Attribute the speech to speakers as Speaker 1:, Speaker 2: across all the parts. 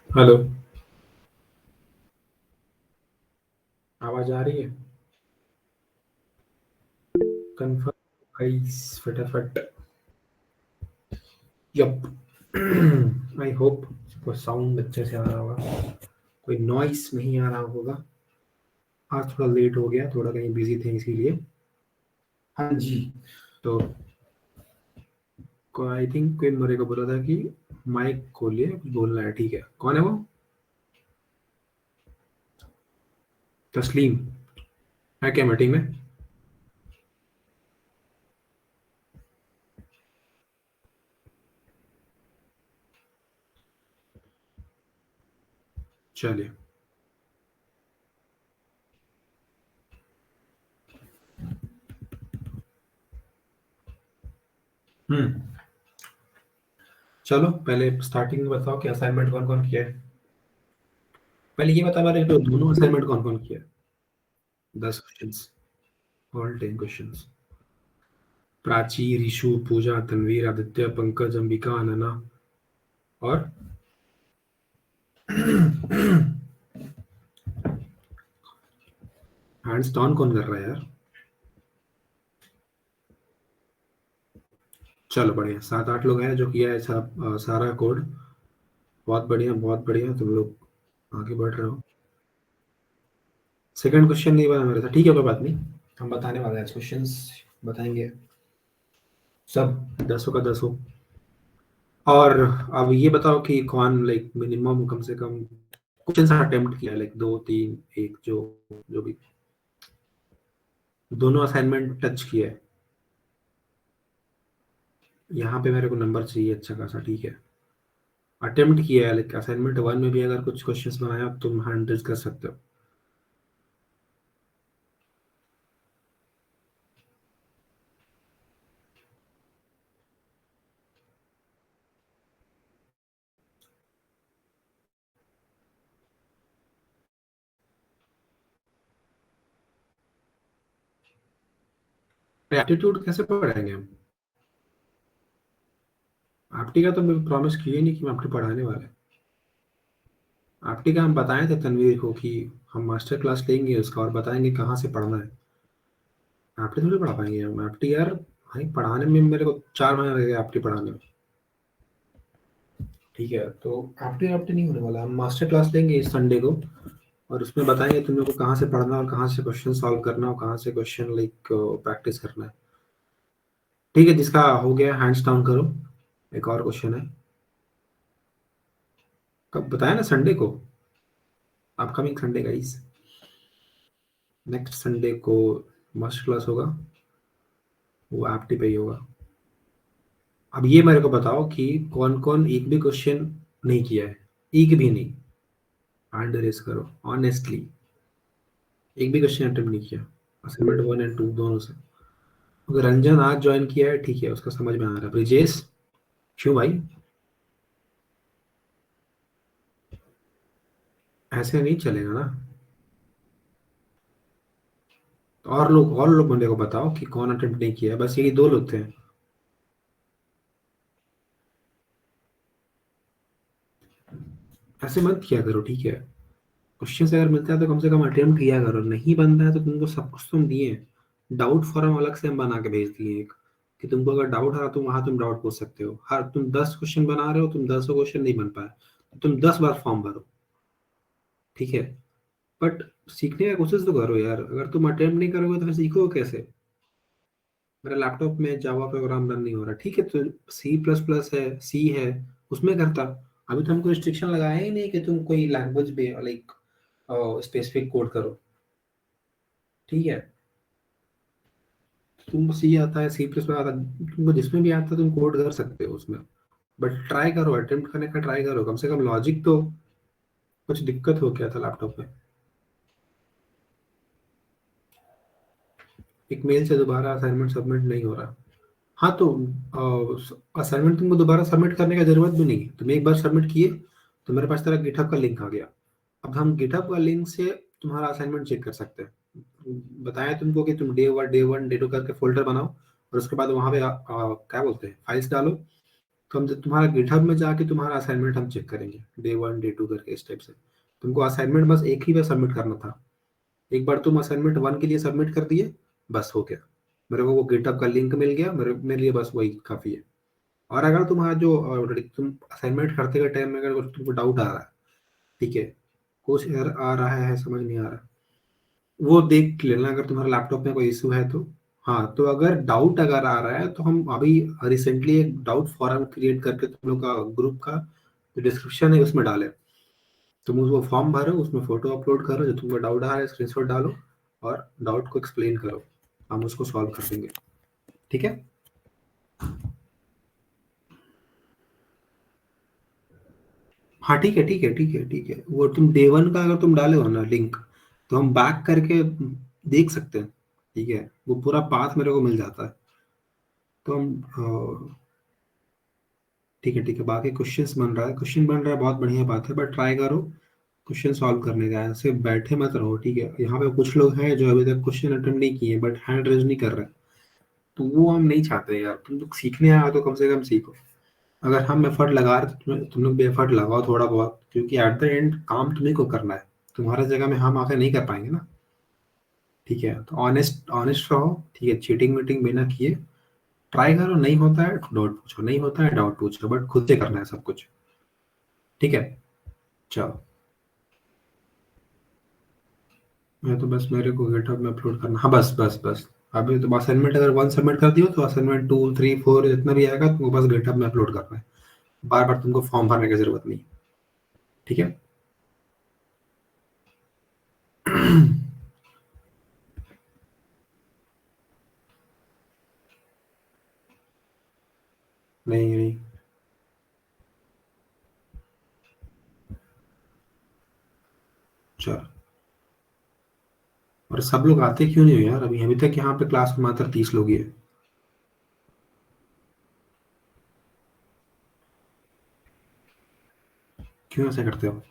Speaker 1: Hello. आवाज आ रही है? कंफर्म गाइस फटाफट। यप। आई होप सबको साउंड अच्छे से आ रहा होगा, कोई नॉइस नहीं आ रहा होगा। आज थोड़ा लेट हो गया, थोड़ा कहीं बिजी थे इसीलिए। हाँ जी। तो आई थिंक कोई मेरे को बोला था कि माइक खोलिए, कुछ बोलना है। ठीक है, कौन है वो? तस्लीम है क्या मीटिंग में? चलिए। हम्म। चलो पहले स्टार्टिंग में बताओ कि असाइनमेंट कौन कौन किया है। पहले ये बता, मेरे जो दोनों असाइनमेंट कौन कौन किया है? 10 questions, all 10 questions. Prachi, Rishu, Pooja, Tanveer, Aditya, Pankaj, Ambika, Ananya और हैंड्स डाउन कौन कर रहा है यार? चलो बढ़िया, 7 8 लोग हैं जो किया है सब सारा कोड। बहुत बढ़िया, बहुत बढ़िया, तुम लोग आगे बढ़ रहे हो। सेकंड क्वेश्चन नहीं बना मेरा था, ठीक है कोई बात नहीं। हम बताने वाले हैं क्वेश्चंस, बताएंगे सब, 10 का 10। और अब ये बताओ कि कौन लाइक मिनिमम कम से कम क्वेश्चन अटेम्प्ट किया है, लाइक दो तीन एक, जो जो भी दोनों असाइनमेंट टच किया है। यहाँ पे मेरे को नंबर चाहिए अच्छा खासा, ठीक है। अटेम्प्ट किया है, लाइक असाइनमेंट 1 में भी अगर कुछ क्वेश्चंस बनाया तुम हैंडल कर सकते हो। एप्टीट्यूड कैसे पढ़ाएंगे हम? आपटी का तो मैं प्रॉमिस किए नहीं कि हम आपटी पढ़ाने वाले हैं। आपटी का हम बताए थे तनवीर को कि हम मास्टर क्लास लेंगे उसका और बताएंगे कहाँ से पढ़ना है। आपटी थोड़ी पढ़ा पाएंगे हम आपटी यार। भाई पढ़ाने में मेरे को 4 महीने लगे आपटी पढ़ाने में। ठीक है, तो आपटी आपटी नहीं होने वाला, हम मास्टर क्लास लेंगे इस संडे को और उसमें बताएंगे तुम लोग को कहाँ से पढ़ना और कहाँ से क्वेश्चन सॉल्व करना और कहाँ से क्वेश्चन लाइक प्रैक्टिस करना है। ठीक है, जिसका हो गया हैंड्स डाउन करो। एक और क्वेश्चन है। कब बताया ना, संडे को। Upcoming Sunday guys, next Sunday को मास्टर क्लास होगा, वो एप्टी पे ही होगा। अब ये मेरे को बताओ कि कौन कौन एक भी क्वेश्चन नहीं किया है, एक भी नहीं। हैंड रेस करो ऑनेस्टली। एक भी क्वेश्चन अटेम्प्ट नहीं किया असाइनमेंट 1 और 2 दोनों से। अगर रंजन आज ज्वाइन किया है ठीक है, उसका समझ में आ रहा है। ब्रिजेश, क्यों भाई? ऐसे नहीं चलेगा ना। और लोग बंदे को बताओ कि कौन अटेम्प्ट नहीं किया है, बस यही 2 लोग थे। ऐसे मत किया करो, ठीक है। क्वेश्चन अगर मिलता है तो कम से कम अटेम्प्ट किया करो, नहीं बनता है तो तुमको सब कुछ तुम दिए। डाउट फॉरम अलग से हम बना के भेज दिए एक, कि तुमको अगर डाउट आ रहा तुम वहां तुम डाउट पूछ सकते हो। हर तुम 10 क्वेश्चन बना रहे हो, तुम 10 क्वेश्चन नहीं बन पाए तो तुम 10 बार फॉर्म भरो, ठीक है। बट सीखने का कोशिश तो करो यार, अगर तुम अटेम्प्ट नहीं करोगे तो फिर सीखोगे कैसे? मेरा लैपटॉप में जावा प्रोग्राम रन नहीं हो रहा, ठीक है, तो C++ है, सी है, उसमें करता। अभी तो हमको रिस्ट्रिक्शन लगाया ही नहीं कि तुम कोई लैंग्वेज पे लाइक स्पेसिफिक कोड करो, ठीक है। तुमको सी आता है, C++ आता है, तुमको जिसमें भी आता है तुम कोड कर सकते हो उसमें। बट ट्राई करो, अटेम्प्ट करने का ट्राई करो, कम से कम लॉजिक तो। कुछ दिक्कत हो गया था लैपटॉप में, एक मेल से दोबारा असाइनमेंट सबमिट नहीं हो रहा। हाँ तो असाइनमेंट तुमको दोबारा सबमिट करने का जरूरत भी नहीं है, तुम एक बार सबमिट किए तो मेरे पास तेरा गिटहब का लिंक आ गया। अब हम गिटहब का लिंक से तुम्हारा असाइनमेंट चेक कर सकते हैं। बताया तुमको कि तुम डे 1 डे 2 करके फोल्डर बनाओ और उसके बाद वहां पे क्या बोलते हैं, फाइल्स डालो। तो हम जब तुम्हारा गिटहब में जाके तुम्हारा असाइनमेंट हम चेक करेंगे, डे 1 डे 2 करके इस टाइप से। तुमको असाइनमेंट बस एक ही बार सबमिट करना था। एक बार तुम असाइनमेंट 1 के लिए सबमिट कर दिए, बस हो गया। मेरे को वो गिटहब का लिंक मिल गया, मेरे लिए बस वही काफ़ी है। और अगर तुम्हारा जो तुम असाइनमेंट करते हुए टाइम में अगर तुमको डाउट आ रहा है, ठीक है, कुछ एरर आ रहा है, समझ नहीं आ रहा, वो देख लेना अगर तुम्हारे लैपटॉप में कोई इशू है तो। हाँ, तो अगर डाउट अगर आ रहा है तो हम अभी रिसेंटली एक डाउट फॉरम क्रिएट करके तुम लोग का ग्रुप का जो डिस्क्रिप्शन है उसमें डाले। तुम उसको फॉर्म भरो, उसमें फोटो अपलोड करो, जो तुमको डाउट आ रहा है स्क्रीनशॉट डालो और डाउट को एक्सप्लेन करो, हम उसको सॉल्व कर देंगे। ठीक है। हाँ ठीक है, ठीक है, ठीक है, ठीक है, वो तुम डे 1 का अगर तुम डाले हो ना लिंक, तो हम बैक करके देख सकते हैं। ठीक है, वो पूरा पाथ मेरे को मिल जाता है। तो हम ठीक है, ठीक है, बाकी क्वेश्चंस बन रहा है, क्वेश्चन बन रहा है, बहुत बढ़िया बात है, बट ट्राई करो क्वेश्चन सॉल्व करने का, ऐसे बैठे मत रहो। ठीक है, यहाँ पे कुछ लोग हैं जो अभी तक क्वेश्चन अटेम्प्ट नहीं किए बट हैंड रेज नहीं कर रहे, तो वो हम नहीं चाहते यार। तुम लोग सीखने आए हो तो कम से कम सीखो। अगर हम एफर्ट लगा रहे तो तुम लोग भी एफर्ट लगाओ थोड़ा बहुत, क्योंकि एट द एंड काम तुम्ही को करना है। तुम्हारा जगह में हम आके नहीं कर पाएंगे ना। ठीक है, तो ऑनेस्ट ऑनेस्ट रहो। ठीक है, चीटिंग वीटिंग बिना किए ट्राई करो, नहीं होता है डाउट पूछो, नहीं होता है डाउट पूछो, बट खुद से करना है सब कुछ। ठीक है, चलो। मैं तो बस मेरे को गिटहब में अपलोड करना, हाँ बस बस बस। अभी तो असाइनमेंट अगर 1 सबमिट कर दियो तो असाइनमेंट 2 3 4 जितना भी आएगा तुमको बस गिटहब में अपलोड करना है। बार बार तुमको फॉर्म भरने की जरूरत नहीं। ठीक है। नहीं नहीं। चलो। और सब लोग आते क्यों नहीं हो यार? अभी अभी तक यहाँ पे क्लास में मात्र 30 लोग ही है। क्यों ऐसा करते हो?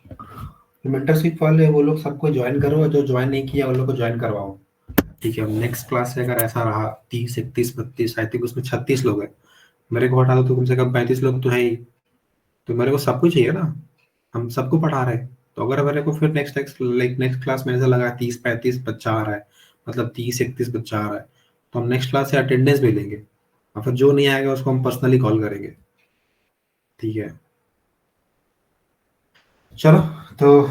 Speaker 1: मेंटरशिप वाले वो लोग सबको ज्वाइन करो, और जो ज्वाइन नहीं किया उन लोग को ज्वाइन करवाओ। ठीक है, अब नेक्स्ट क्लास से अगर ऐसा रहा 30 31 32, आई थिंक उसमें 36 लोग हैं, मेरे को हटा दो तो कम से कम 35 लोग तो है ही। तो मेरे को सब कुछ चाहिए ना, हम सबको पढ़ा रहे हैं। तो अगर मेरे को फिर नेक्स्ट नेक्स्ट क्लास में ऐसा लगा 30 35 बच्चा आ रहा है, मतलब 30 31 बच्चा आ रहा है, तो हम नेक्स्ट क्लास से अटेंडेंस भी लेंगे, और फिर जो नहीं आएगा उसको हम पर्सनली कॉल करेंगे। ठीक है। चलो। तो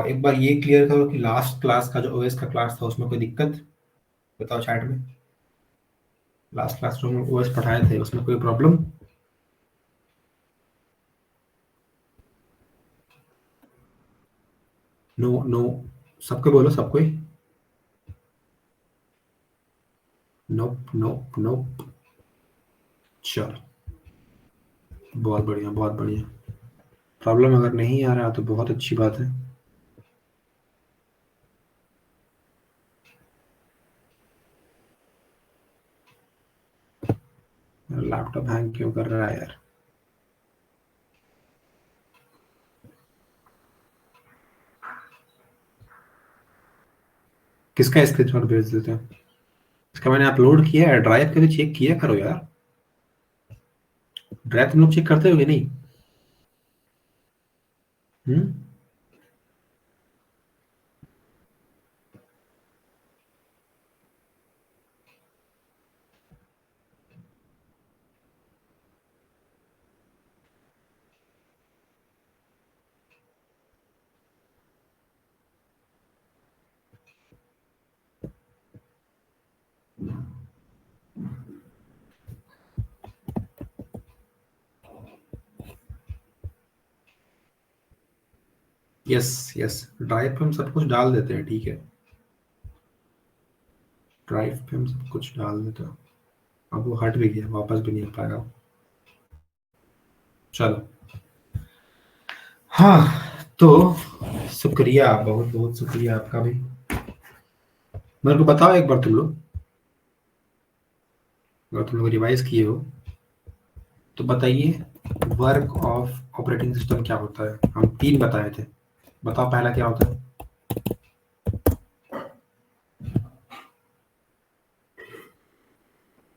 Speaker 1: एक बार ये क्लियर करो कि लास्ट क्लास का जो ओएस का क्लास था उसमें कोई दिक्कत, बताओ चैट में। लास्ट क्लास जो हम ओएस पढ़ाए थे उसमें कोई प्रॉब्लम? नो नो, सबको बोलो, सबको ही। नोप नोप नोप। चलो, बहुत बढ़िया, बहुत बढ़िया। प्रॉब्लम अगर नहीं आ रहा तो बहुत अच्छी बात है। लैपटॉप हैंग क्यों कर रहा है यार? किसका स्क्रीनशॉट भेज देते हैं? इसका मैंने अपलोड किया है, ड्राइव कभी चेक किया करो यार। ड्राइव तुम लोग चेक करते हो कि नहीं? हम्म। यस यस, ड्राइव पे हम सब कुछ डाल देते हैं, ठीक है। ड्राइव पे हम सब कुछ डाल देते हैं। अब वो हट भी गया, वापस भी नहीं आ पाएगा। चलो। हाँ, तो शुक्रिया, बहुत बहुत शुक्रिया आपका भी। मेरे को बताओ एक बार तुम लोग, अगर तुम लोग रिवाइज किए हो तो बताइए, वर्क ऑफ ऑपरेटिंग सिस्टम क्या होता है? हम 3 बताए थे, बताओ पहला क्या होता है?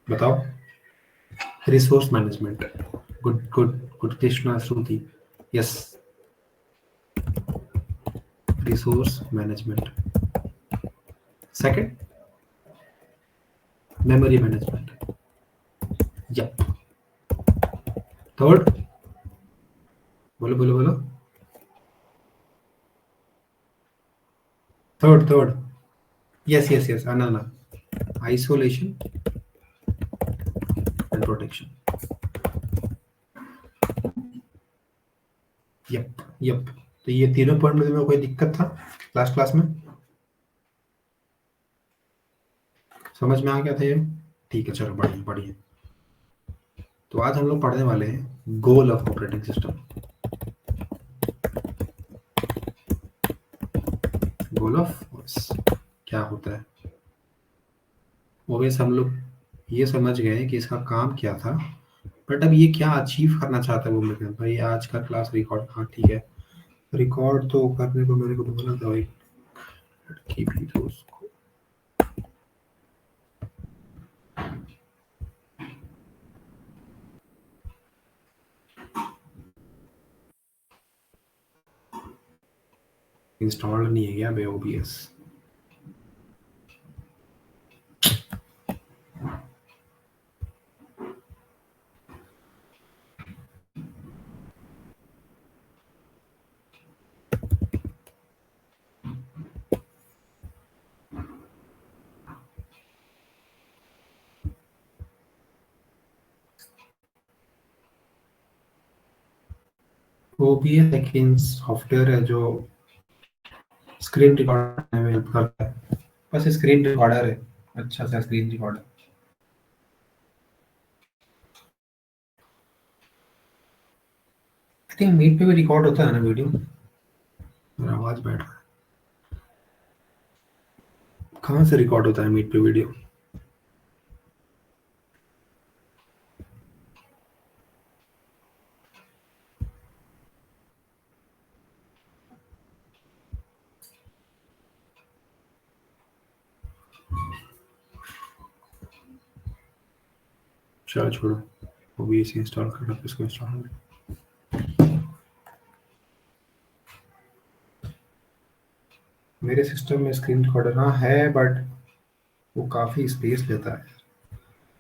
Speaker 1: बताओ। Resource management. Good, Krishna Shruti. Yes, resource management. Second, memory management. Yep. Third, बोलो बोलो बोलो. Third. Yes. Anana. Isolation and protection. Yup. तो ये तीनों पॉइंट में तुम्हें कोई दिक्कत था लास्ट क्लास में? समझ में आ गया था ये? ठीक है, चलो बढ़िया. तो आज हम लोग पढ़ने वाले हैं goal of operating system. Goal of क्या होता है? ओवेस हम लोग ये समझ गए कि इसका काम क्या था, बट अब ये क्या अचीव करना चाहता है वो मेरे भाई. आज का क्लास रिकॉर्ड, हाँ ठीक है, रिकॉर्ड तो करने को मेरे को बोला था भाई. कीप ही उसको. इंस्टॉल नहीं है क्या बे ओबीएस? ओबीएस एक सॉफ्टवेयर है जो स्क्रीन रिकॉर्ड करने में हेल्प करता है. बस स्क्रीन रिकॉर्डर है, अच्छा सा screen recorder. I think Meet पे भी रिकॉर्ड होता है ना वीडियो. मेरा आवाज बैठ रहा है. कहाँ से रिकॉर्ड होता है मीट पे वीडियो? चलो छोड़ो, ओबीएस इंस्टॉल कर लो, इसको इंस्टॉल कर. मेरे सिस्टम में स्क्रीन रिकॉर्डर हाँ है, बट वो काफ़ी स्पेस लेता है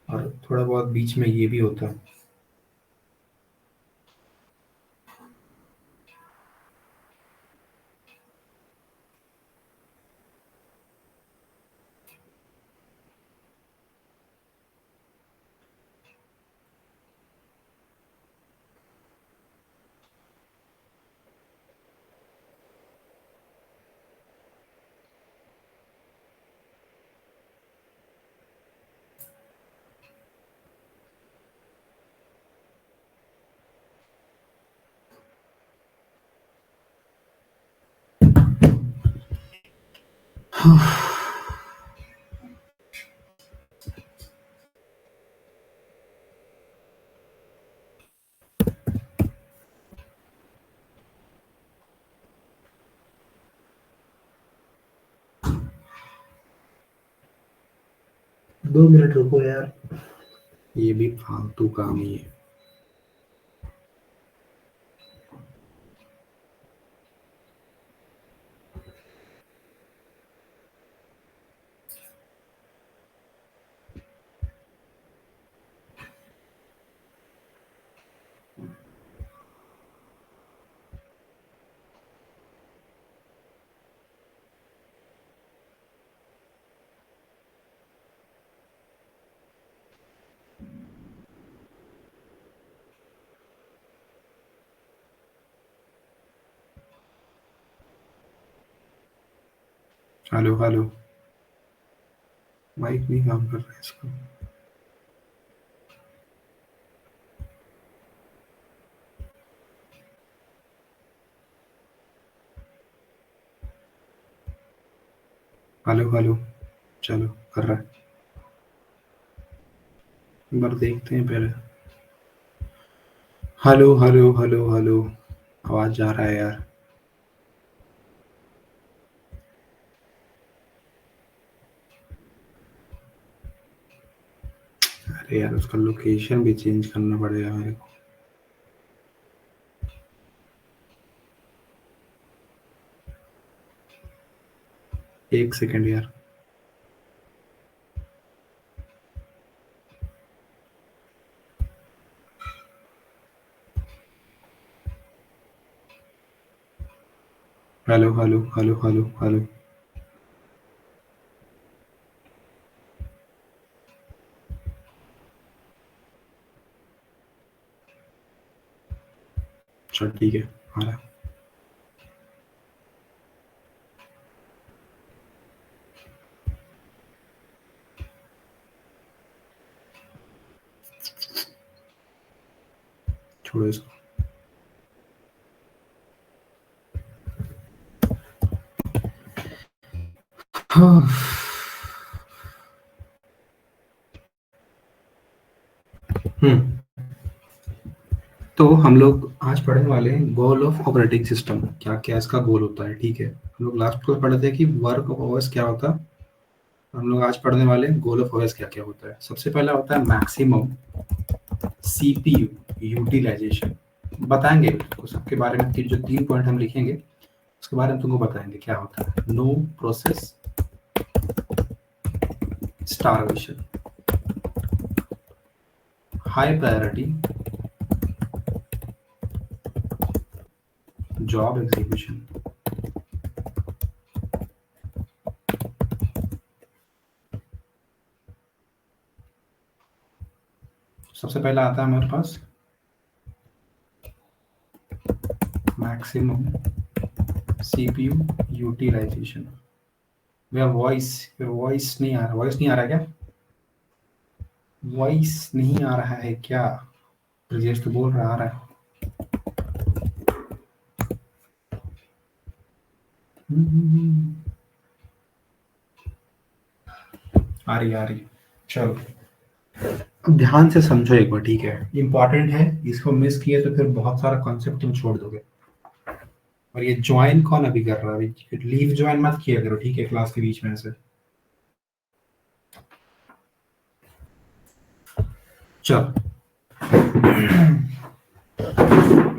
Speaker 1: और थोड़ा बहुत बीच में ये भी होता है. दो मिनट रुको यार, ये भी फालतू काम ही है. हेलो माइक नहीं काम कर रहा है इसका. हेलो चलो कर रहा है. एक बार देखते हैं पहले. हेलो आवाज जा रहा है यार. अरे यार उसका लोकेशन भी चेंज करना पड़ेगा मेरे को। एक सेकंड यार। Hello hello hello hello hello. चल ठीक है, आ रहा है। छोड़ो इसको। हाँ। हम्म। तो हम लोग आज पढ़ने वाले हैं गोल ऑफ ऑपरेटिंग सिस्टम, क्या क्या इसका गोल होता है। ठीक है, हम लोग लास्ट क्लास पढ़े थे कि वर्क ऑफ ओएस क्या होता है। हम लोग आज पढ़ने वाले हैं गोल ऑफ ओएस क्या क्या होता है। सबसे पहला होता है मैक्सिमम सीपीयू यूटिलाइजेशन। बताएंगे उसको सबके बारे में कि जो 3 पॉइंट हम लिखेंगे उसके बारे में तुमको बताएंगे क्या होता है। No process starvation, high priority job execution. सबसे पहला आता है हमारे पास मैक्सिमम सीपीयू यूटिलाइजेशन। मेरा वॉइस नहीं आ रहा, वॉइस नहीं आ रहा क्या? वॉइस नहीं आ रहा है क्या? ब्रजेश तो बोल रहा आ रहा है। आ रही आ रही। चलो अब ध्यान से समझो एक बार, ठीक है, इंपॉर्टेंट है। इसको मिस किए तो फिर बहुत सारा कॉन्सेप्ट तुम छोड़ दोगे। और ये ज्वाइन कौन अभी कर रहा है? अभी लीव ज्वाइन मत किया करो, ठीक है, क्लास के बीच में से। चलो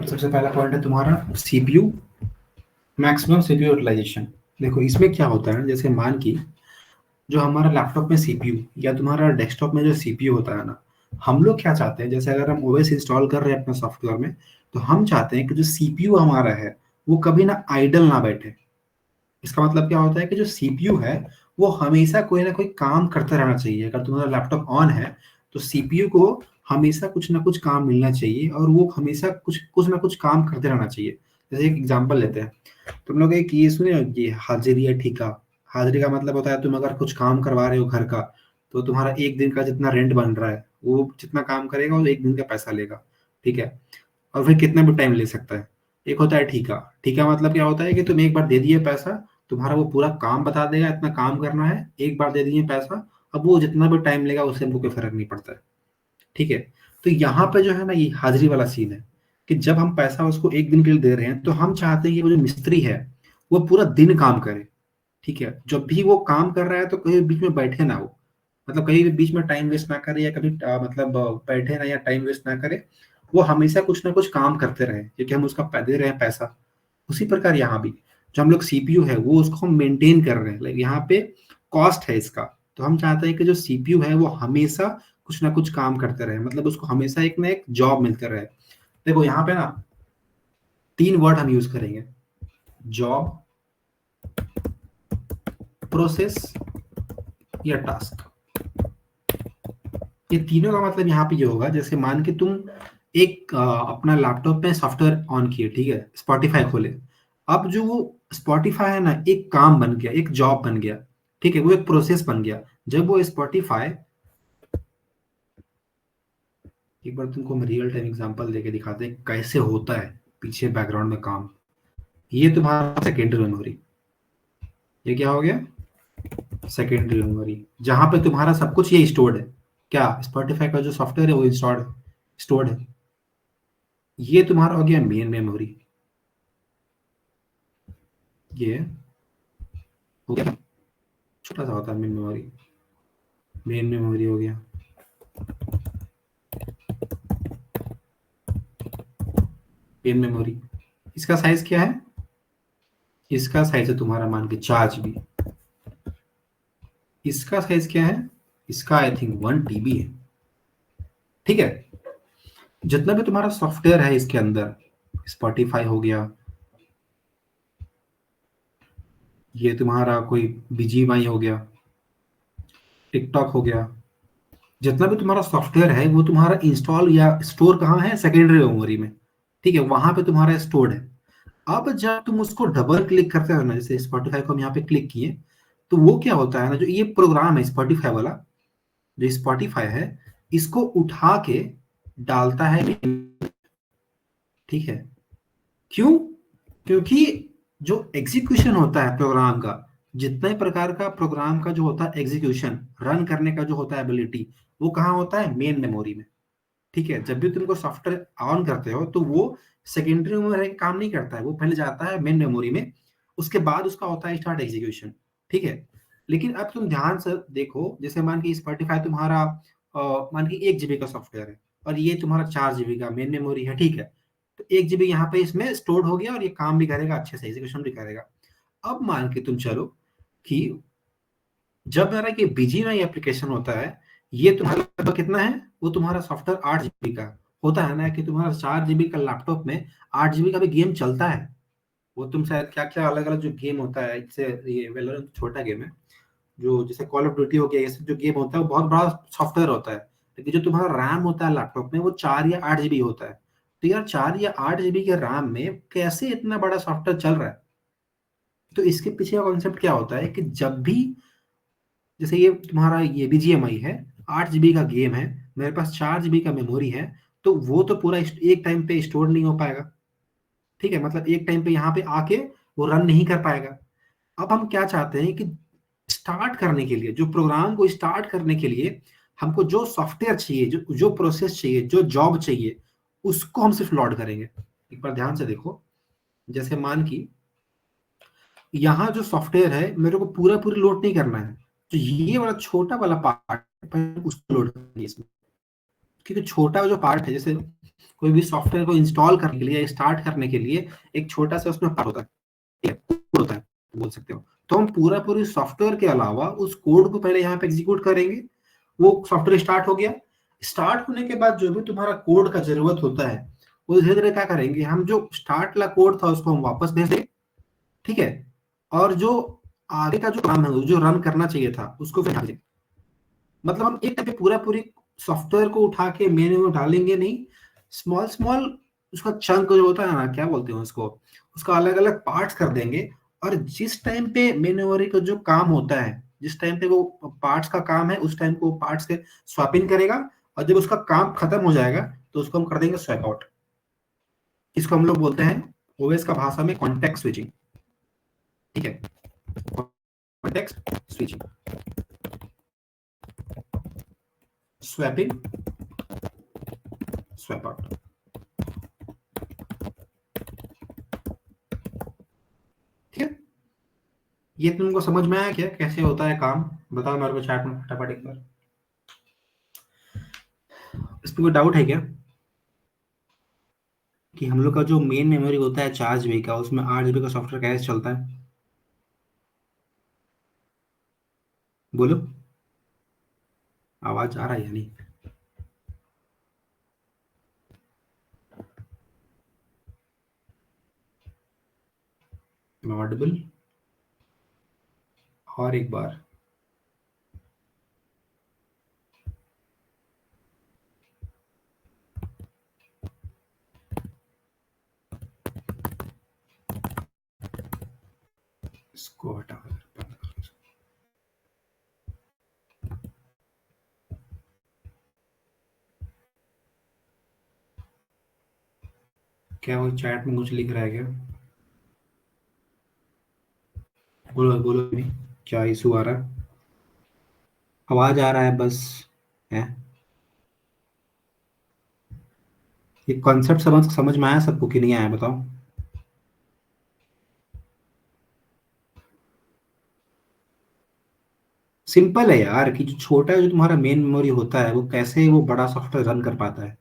Speaker 1: सबसे पहला पॉइंट है तुम्हारा सीपीयू मैक्सिमम सीपीयू यूटिलाइजेशन। देखो इसमें क्या होता है ना, जैसे मान की जो हमारा लैपटॉप में सीपीयू या तुम्हारा डेस्कटॉप में जो सीपीयू होता है ना, हम लोग क्या चाहते हैं, जैसे अगर हम ओएस इंस्टॉल कर रहे हैं अपने सॉफ्टवेयर में, तो हम चाहते हैं कि जो सीपीयू हमारा है वो कभी ना आइडल ना बैठे। इसका मतलब क्या होता है कि जो सीपीयू है वो हमेशा कोई ना कोई काम करते रहना चाहिए। अगर तुम्हारा लैपटॉप ऑन है तो सीपीयू को हमेशा कुछ ना कुछ काम मिलना चाहिए और वो हमेशा कुछ कुछ ना कुछ काम करते रहना चाहिए। जैसे एक एग्जांपल लेते हैं, तुम लोग एक ये सुने हो कि हाजिरी या ठेका। हाजिरी का मतलब होता है तुम अगर कुछ काम करवा रहे हो घर का, तो तुम्हारा एक दिन का जितना रेंट बन रहा है वो जितना काम करेगा वो एक दिन का पैसा लेगा। ठीक है, और फिर कितना भी टाइम ले सकता है। एक होता है ठीका। ठीका मतलब क्या होता है कि तुम एक बार दे दिए पैसा, तुम्हारा वो पूरा काम बता देगा, इतना काम करना है, एक बार दे दिए पैसा, अब वो जितना भी टाइम लेगा उससे हमको कोई फर्क नहीं पड़ता है। ठीक है, तो यहाँ पे जो है ना ये हाजिरी वाला सीन है कि जब हम पैसा उसको एक दिन के लिए दे रहे हैं तो हम चाहते हैं कि वो जो मिस्त्री है वो पूरा दिन काम करे। ठीक है, जब भी वो काम कर रहा है तो कहीं बीच में बैठे ना वो, मतलब कहीं भी बीच में टाइम वेस्ट ना करे या कभी मतलब बैठे ना या टाइम वेस्ट ना करे। वो हमेशा कुछ ना कुछ काम करते रहे क्योंकि हम उसका दे रहे हैं पैसा। उसी प्रकार यहाँ भी जो हम लोग सीपीयू है वो उसको हम मेंटेन कर रहे हैं, लाइक यहाँ पे कॉस्ट है इसका। तो हम चाहते हैं कि जो सीपीयू है वो हमेशा कुछ ना कुछ काम करते रहे, मतलब उसको हमेशा एक ना एक जॉब मिलते रहे। देखो यहाँ पे ना 3 वर्ड हम यूज करेंगे, जॉब, प्रोसेस या टास्क। ये तीनों का मतलब यहाँ पे ये होगा, जैसे मान के तुम एक अपना लैपटॉप में सॉफ्टवेयर ऑन किए, ठीक है, स्पॉटिफाई खोले। अब जो वो स्पॉटिफाई है ना एक काम बन गया, एक जॉब बन गया। ठीक है, वो एक प्रोसेस बन गया। जब वो स्पॉटिफाई, एक बार तुमको हम रियल टाइम एग्जांपल देके दिखाते हैं कैसे होता है पीछे बैकग्राउंड में काम। ये तुम्हारा सेकेंडरी मेमोरी। ये क्या हो गया? सेकेंडरी मेमोरी, जहां पे तुम्हारा सब कुछ ये स्टोर्ड है। क्या स्पॉटिफाई का जो सॉफ्टवेयर है वो इंस्टॉल्ड स्टोर्ड है। ये तुम्हारा हो गया मेन मेमोरी। ये हो गया, छोटा सा होता है मेन मेमोरी। मेन मेमोरी हो गया। Main memory. इसका साइज क्या है? इसका साइज है तुम्हारा मान के 4 GB। इसका साइज क्या है? इसका आई थिंक 1 TB है। ठीक है। जितना भी तुम्हारा सॉफ्टवेयर है इसके अंदर, स्पॉटिफाई हो गया, ये तुम्हारा कोई BGMI हो गया, टिकटॉक हो गया, जितना भी तुम्हारा सॉफ्टवेयर है वो तुम्हारा इंस्टॉल या स्टोर कहाँ है? सेकेंडरी मेमोरी में। ठीक है, वहां पे तुम्हारा स्टोर्ड है। अब जब तुम उसको डबल क्लिक करते हो ना, जैसे स्पॉटिफाई को हम यहाँ पे क्लिक किए, तो वो क्या होता है ना, जो ये प्रोग्राम है स्पॉटिफाई वाला, जो स्पॉटिफाई है, इसको उठा के डालता है। ठीक है। क्यों? क्योंकि जो एग्जीक्यूशन होता है प्रोग्राम का, जितने प्रकार का प्रोग्राम का जो होता है एग्जीक्यूशन, रन करने का जो होता है एबिलिटी, वो कहाँ होता है? मेन मेमोरी में। ठीक है। जब भी तुमको सॉफ्टवेयर ऑन करते हो तो वो सेकेंडरी में रह के काम नहीं करता है, वो पहले जाता है मेन मेमोरी में, उसके बाद उसका होता है स्टार्ट एग्जीक्यूशन। ठीक है। लेकिन अब तुम ध्यान से देखो, जैसे मान कि स्पॉटिफाई तुम्हारा मान कि 1 GB का सॉफ्टवेयर है, और ये तुम्हारा 4 GB का मेन मेमोरी है। ठीक है। तो 1 GB यहाँ पे इसमें स्टोर्ड हो गया, और ये काम भी करेगा अच्छे से, एग्जीक्यूशन भी करेगा। अब मान के तुम चलो कि जब मेरा ये बीजीएमआई एप्लीकेशन होता है, ये तुम्हारा लगभग कितना है? वो तुम्हारा सॉफ्टवेयर 8 GB का होता है ना, कि तुम्हारा 4 GB का लैपटॉप में 8 GB का भी गेम चलता है। वो तुम शायद क्या क्या अलग अलग जो गेम होता है, इससे ये वेलोरेंट छोटा गेम है, जो जैसे कॉल ऑफ ड्यूटी हो गया, ये सब जो गेम होता है वो बहुत बड़ा सॉफ्टवेयर होता है। लेकिन जो तुम्हारा रैम होता है लैपटॉप में, वो 4 या 8 GB होता है। तो यार 4 या 8 GB के रैम में कैसे इतना बड़ा सॉफ्टवेयर चल रहा है? तो इसके पीछे का कॉन्सेप्ट क्या होता है कि जब भी, जैसे ये तुम्हारा ये बीजीएमआई है, 8 GB का गेम है, मेरे पास 4 GB का मेमोरी है, तो वो तो पूरा एक टाइम पे स्टोर नहीं हो पाएगा। ठीक है, मतलब एक टाइम पे यहाँ पे आके वो रन नहीं कर पाएगा। अब हम क्या चाहते हैं कि स्टार्ट करने के लिए, जो प्रोग्राम को स्टार्ट करने के लिए हमको जो सॉफ्टवेयर चाहिए, जो जो प्रोसेस चाहिए, जो जॉब चाहिए, उसको हम सिर्फ लोड करेंगे। एक बार ध्यान से देखो, जैसे मान की यहाँ जो सॉफ्टवेयर है मेरे को पूरा पूरी लोड नहीं करना है, तो ये वाला छोटा वाला पार्ट उसको लोड करेंगे इसमें। क्योंकि छोटा जो पार्ट है, जैसे कोई भी सॉफ्टवेयर को इंस्टॉल करने के लिए या स्टार्ट करने के लिए एक छोटा सा उसमें पार्ट होता है, ठीक है, कोड होता है, बोल सकते हो। तो हम पूरा पूरी सॉफ्टवेयर के अलावा उस कोड को पहले यहाँ पे एग्जीक्यूट करेंगे। वो सॉफ्टवेयर स्टार्ट हो गया। स्टार्ट होने के बाद जो भी तुम्हारा कोड का जरूरत होता है, वो धीरे धीरे क्या करेंगे, हम जो स्टार्ट वाला कोड था उसको हम वापस भेज देंगे। ठीक है। और जो आगे का जो काम है, जो रन करना चाहिए था, उसको फिर डाल देंगे। मतलब हम एक टाइम पे पूरा पूरी सॉफ्टवेयर को उठा के मेन्यू में डालेंगे नहीं, स्मॉल स्मॉल उसका चंक जो होता है ना, क्या बोलते हैं उसको, उसका अलग अलग पार्ट्स कर देंगे। और जिस टाइम पे मेन मेमोरी का जो काम होता है, जिस टाइम पे वो पार्ट्स का काम है, उस टाइम को पार्ट्स के स्वैप इन करेगा। और जब उसका काम खत्म हो जाएगा तो उसको हम कर देंगे स्वैप आउट। इसको हम लोग बोलते हैं ओएस का भाषा में कॉन्टेक्स्ट स्विचिंग। ठीक है, context switching, swap in, swap out. ठीक है। ये तुमको समझ में आया क्या, कैसे होता है काम? बताओ मेरे को चैट में फटाफट एक बार। इसमें कोई डाउट है क्या कि हम लोग का जो मेन मेमोरी होता है 4 GB का, उसमें 8 GB का सॉफ्टवेयर कैसे चलता है? बोलो, आवाज आ रहा है या नहीं? ऑडिबल? और एक बार। इसको हटा कर बंद करो। क्या वो चैट में कुछ लिख रहा है क्या? बोलो बोलो भी, क्या इशू आ रहा है? आवाज आ रहा है बस, है। ये कॉन्सेप्ट समझ समझ में आया सबको कि नहीं आया, बताओ। सिंपल है यार, कि जो छोटा जो तुम्हारा मेन मेमोरी होता है, वो कैसे वो बड़ा सॉफ्टवेयर रन कर पाता है।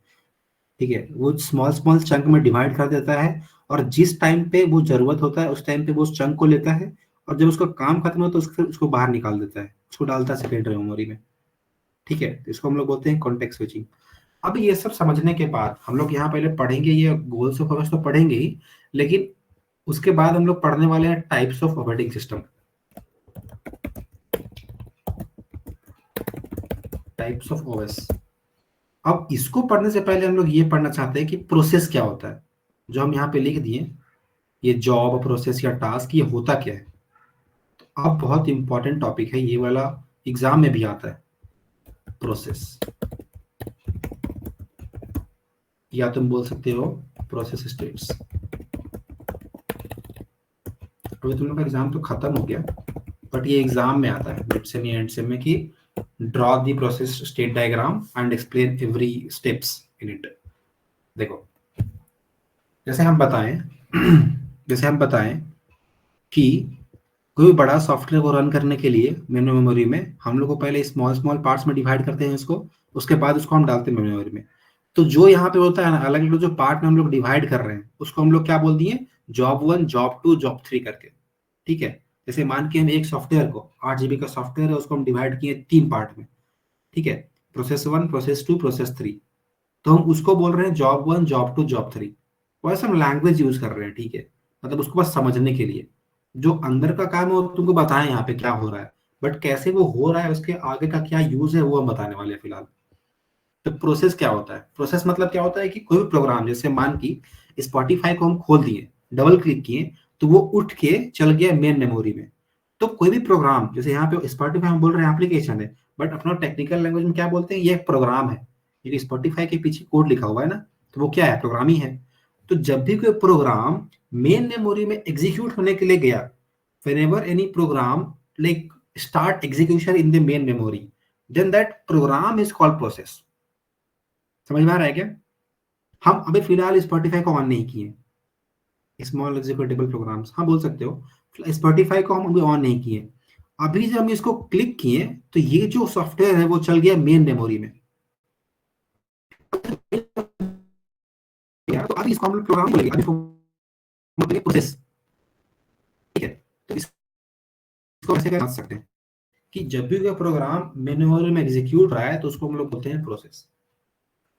Speaker 1: ठीक है, वो स्मॉल स्मॉल चंक में डिवाइड कर देता है, और जिस टाइम पे वो जरूरत होता है उस टाइम पे वो उस चंक को लेता है, और जब उसका काम खत्म होता है तो फिर उसको बाहर निकाल देता है, उसको डालता है सेकेंडरी मेमोरी में। ठीक है, तो इसको हम लोग बोलते हैं कॉन्टेक्स्ट स्विचिंग। अब ये सब समझने के बाद हम लोग यहाँ पहले पढ़ेंगे, ये गोल्स ऑफ ओएस तो पढ़ेंगे ही, लेकिन उसके बाद हम लोग पढ़ने वाले हैं types of operating system. Types of OS. अब इसको पढ़ने से पहले हम लोग ये पढ़ना चाहते हैं कि प्रोसेस क्या होता है, जो हम यहाँ पे लिख दिए, ये जॉब प्रोसेस या टास्क, ये होता क्या है। तो अब बहुत इंपॉर्टेंट टॉपिक है ये वाला, एग्जाम में भी आता है, प्रोसेस, या तुम बोल सकते हो प्रोसेस स्टेट्स। अभी तुम लोग का एग्जाम तो खत्म हो गया, बट ये एग्जाम में आता है मिड सेम या एंड सेम में, कि draw the process state diagram and explain every steps in it. देखो, जैसे हम बताएं जैसे हम बताएं कि कोई बड़ा सॉफ्टवेयर को रन करने के लिए मेन मेमोरी में हम लोग को पहले स्मॉल स्मॉल पार्ट्स में डिवाइड करते हैं इसको, उसके बाद उसको हम डालते हैं मेन मेमोरी में। तो जो यहाँ पे होता है ना, अलग अलग जो पार्ट में हम लोग डिवाइड कर रहे हैं उसको हम लोग क्या बोल दिए, जॉब 1, जॉब 2, जॉब 3 करके। ठीक है, जैसे मान के हम एक सॉफ्टवेयर को, 8 GB का सॉफ्टवेयर है, उसको हम डिवाइड किए 3 पार्ट में। ठीक है, प्रोसेस 1, प्रोसेस 2, प्रोसेस 3। तो हम उसको बोल रहे हैं जॉब 1, जॉब 2, जॉब 3। वैसे हम लैंग्वेज यूज कर रहे हैं, ठीक है, मतलब उसको बस समझने के लिए। जो अंदर का काम है वो तुमको बताएं यहाँ पे क्या हो रहा है, बट कैसे वो हो रहा है, उसके आगे का क्या यूज है, वो हम बताने वाले हैं फिलहाल। तो प्रोसेस क्या होता है, प्रोसेस मतलब क्या होता है कि कोई भी प्रोग्राम, जैसे मान की स्पॉटिफाई को हम खोल दिए, डबल क्लिक किए, तो वो उठ के चल गया मेन मेमोरी में। तो कोई भी प्रोग्राम, जैसे यहाँ पे स्पॉटिफाई हम बोल रहे हैं एप्लीकेशन है, बट अपना टेक्निकल लैंग्वेज में क्या बोलते हैं, ये एक प्रोग्राम है। ये स्पॉटिफाई के पीछे कोड लिखा हुआ है ना, तो वो क्या है, प्रोग्राम ही है। तो जब भी कोई प्रोग्राम मेन मेमोरी में एग्जीक्यूट होने के लिए गया, whenever any program like start execution in the main memory, then that program is called process। समझ में आ रहा है क्या? हम अभी फिलहाल स्पॉटिफाई को ऑन नहीं किए, स्मॉल एग्जीक्यूटेबल प्रोग्राम्स, हाँ बोल सकते हो, स्पॉटिफाई को हम अभी ऑन नहीं किए। अभी जब हम इसको क्लिक किए तो ये जो सॉफ्टवेयर है वो चल गया मेन मेमोरी में। तो अभी इसको हम लोग प्रोग्राम बोलेंगे, अभी प्रोसेस। ठीक है, तो इसको ऐसे कर सकते हैं कि जब भी कोई प्रोग्राम मेन मेमोरी में एग्जीक्यूट रहा है तो उसको हम लोग बोलते हैं प्रोसेस।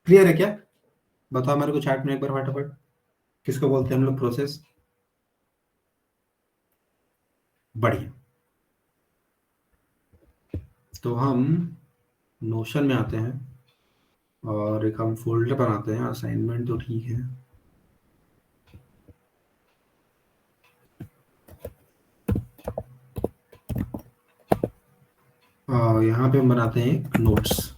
Speaker 1: क्लियर है क्या? बताओ मेरे को चैट में एक बार फटाफट, किसको बोलते हैं हम लोग प्रोसेस? बढ़िया। तो हम नोशन में आते हैं और एक हम फोल्डर बनाते हैं, असाइनमेंट तो ठीक है। यहाँ पे हम बनाते हैं नोट्स।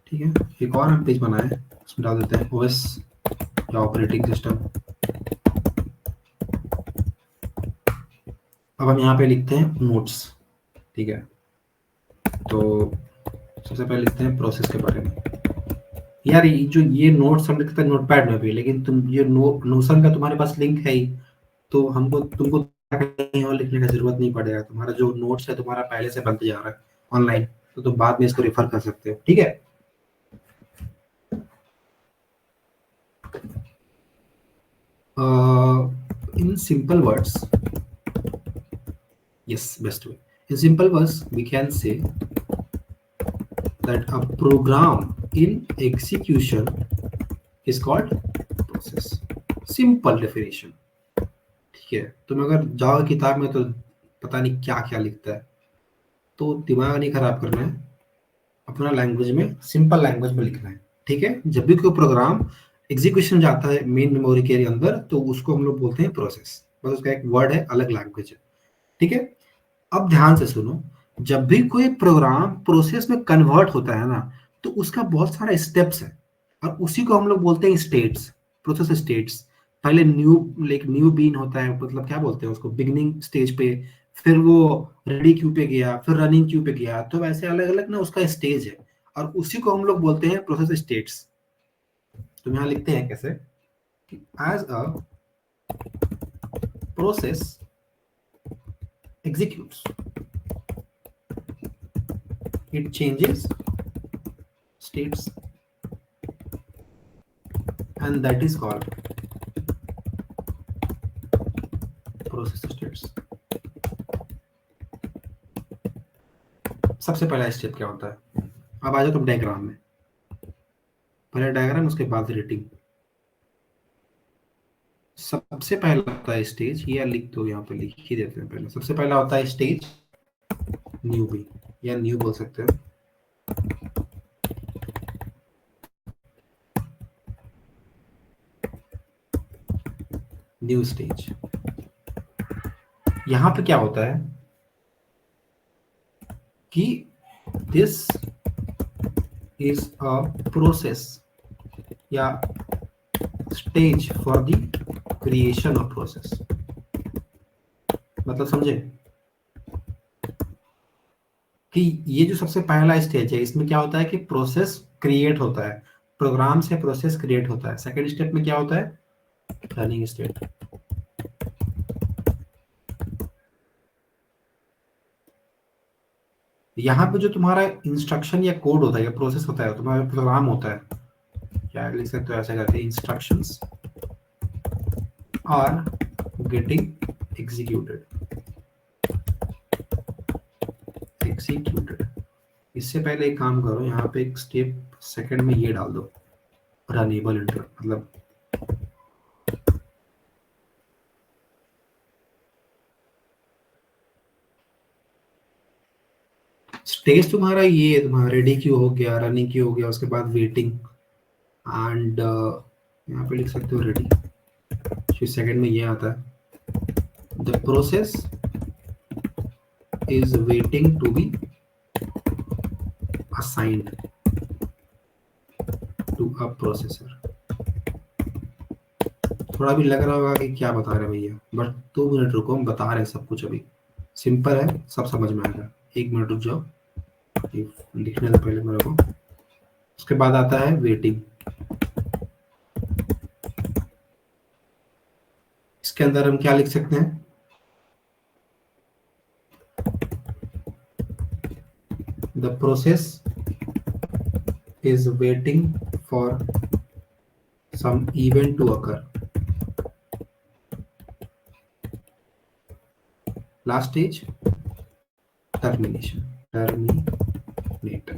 Speaker 1: ठीक है, एक और हम पेज बनाए, उसमें डाल देते हैं ओएस या ऑपरेटिंग सिस्टम। अब हम यहाँ पे लिखते हैं नोट्स। ठीक है, तो सबसे पहले लिखते हैं प्रोसेस के बारे में। यार ये नोट्स हम लिखते हैं नोटपैड में भी, लेकिन तुम ये नोशन का तुम्हारे पास लिंक है ही, तो हमको तुमको कहीं और लिखने का जरूरत नहीं पड़ेगा। तुम्हारा जो नोट्स है तुम्हारा पहले से बनते जा रहा है ऑनलाइन, तो तुम बाद में इसको रेफर कर सकते हो। ठीक है, in simple words, yes, best way, in simple words we can say that a program in execution is called process। simple definition। ठीक है, तुम अगर जाओ किताब में तो पता नहीं क्या क्या लिखता है, तो दिमाग नहीं खराब करना है, अपना लैंग्वेज में, सिंपल लैंग्वेज में लिखना है। ठीक है, जब भी कोई प्रोग्राम एग्जीक्यूशन जाता है मेन मेमोरी के अंदर तो उसको हम लोग बोलते हैं प्रोसेस, बस उसका एक वर्ड है, अलग लैंग्वेज है। ठीक है, अब ध्यान से सुनो, जब भी कोई प्रोग्राम प्रोसेस में कन्वर्ट होता है ना, तो उसका बहुत सारा स्टेप्स है, और उसी को हम लोग बोलते हैं स्टेट्स, प्रोसेस स्टेट्स। पहले न्यू बीन होता है, मतलब क्या बोलते हैं उसको, बिगिनिंग स्टेज पे, फिर वो रेडी क्यू पे गया, फिर रनिंग क्यू पे गया, तो वैसे अलग अलग ना उसका स्टेज है, और उसी को हम लोग बोलते हैं प्रोसेस स्टेट्स। तो यहाँ लिखते हैं कैसे, as a process executes, it changes states and that is called process states. सबसे पहला स्टेप क्या होता है? अब आ जाओ तुम डायग्राम में, पहले डायग्राम उसके बाद रेटिंग। सबसे पहला होता है स्टेज, ये लिख दो, यहाँ पे लिख ही देते हैं पहले। सबसे पहला होता है स्टेज न्यू भी, या न्यू बोल सकते हो। न्यू स्टेज, यहाँ पे क्या होता है कि दिस इज अ प्रोसेस या stage for the creation of process. मतलब समझे कि ये जो सबसे पहला स्टेज है, इसमें क्या होता है कि प्रोसेस क्रिएट होता है, प्रोग्राम से प्रोसेस क्रिएट होता है। सेकंड स्टेप में क्या होता है? Running state. यहाँ पे जो तुम्हारा इंस्ट्रक्शन या कोड होता है या प्रोसेस होता है, तुम्हारा प्रोग्राम होता है, क्या लिख सकते हो, ऐसे करते हैं, इंस्ट्रक्शंस आर गेटिंग एग्जीक्यूटेड। इससे पहले एक काम करो, यहाँ पे एक स्टेप सेकंड में ये डाल दो, रनेबल इंटर, मतलब स्टेज तुम्हारा ये तुम्हारा रेडी क्यू हो गया, रनिंग क्यू हो गया, उसके बाद वेटिंग एंड यहाँ पे लिख सकते हो रेडी। फिर सेकंड में ये आता है, the process is waiting to be assigned to a processor. थोड़ा भी लग रहा होगा कि क्या बता रहे भैया, बट 2 मिनट रुको, हम बता रहे हैं सब कुछ, अभी सिंपल है, सब समझ में आएगा। 1 मिनट रुक जाओ, लिखने से पहले मेरे को। उसके बाद आता है वेटिंग। इसके अंदर हम क्या लिख सकते हैं? The process is waiting for some event to occur. Last stage termination, terminate.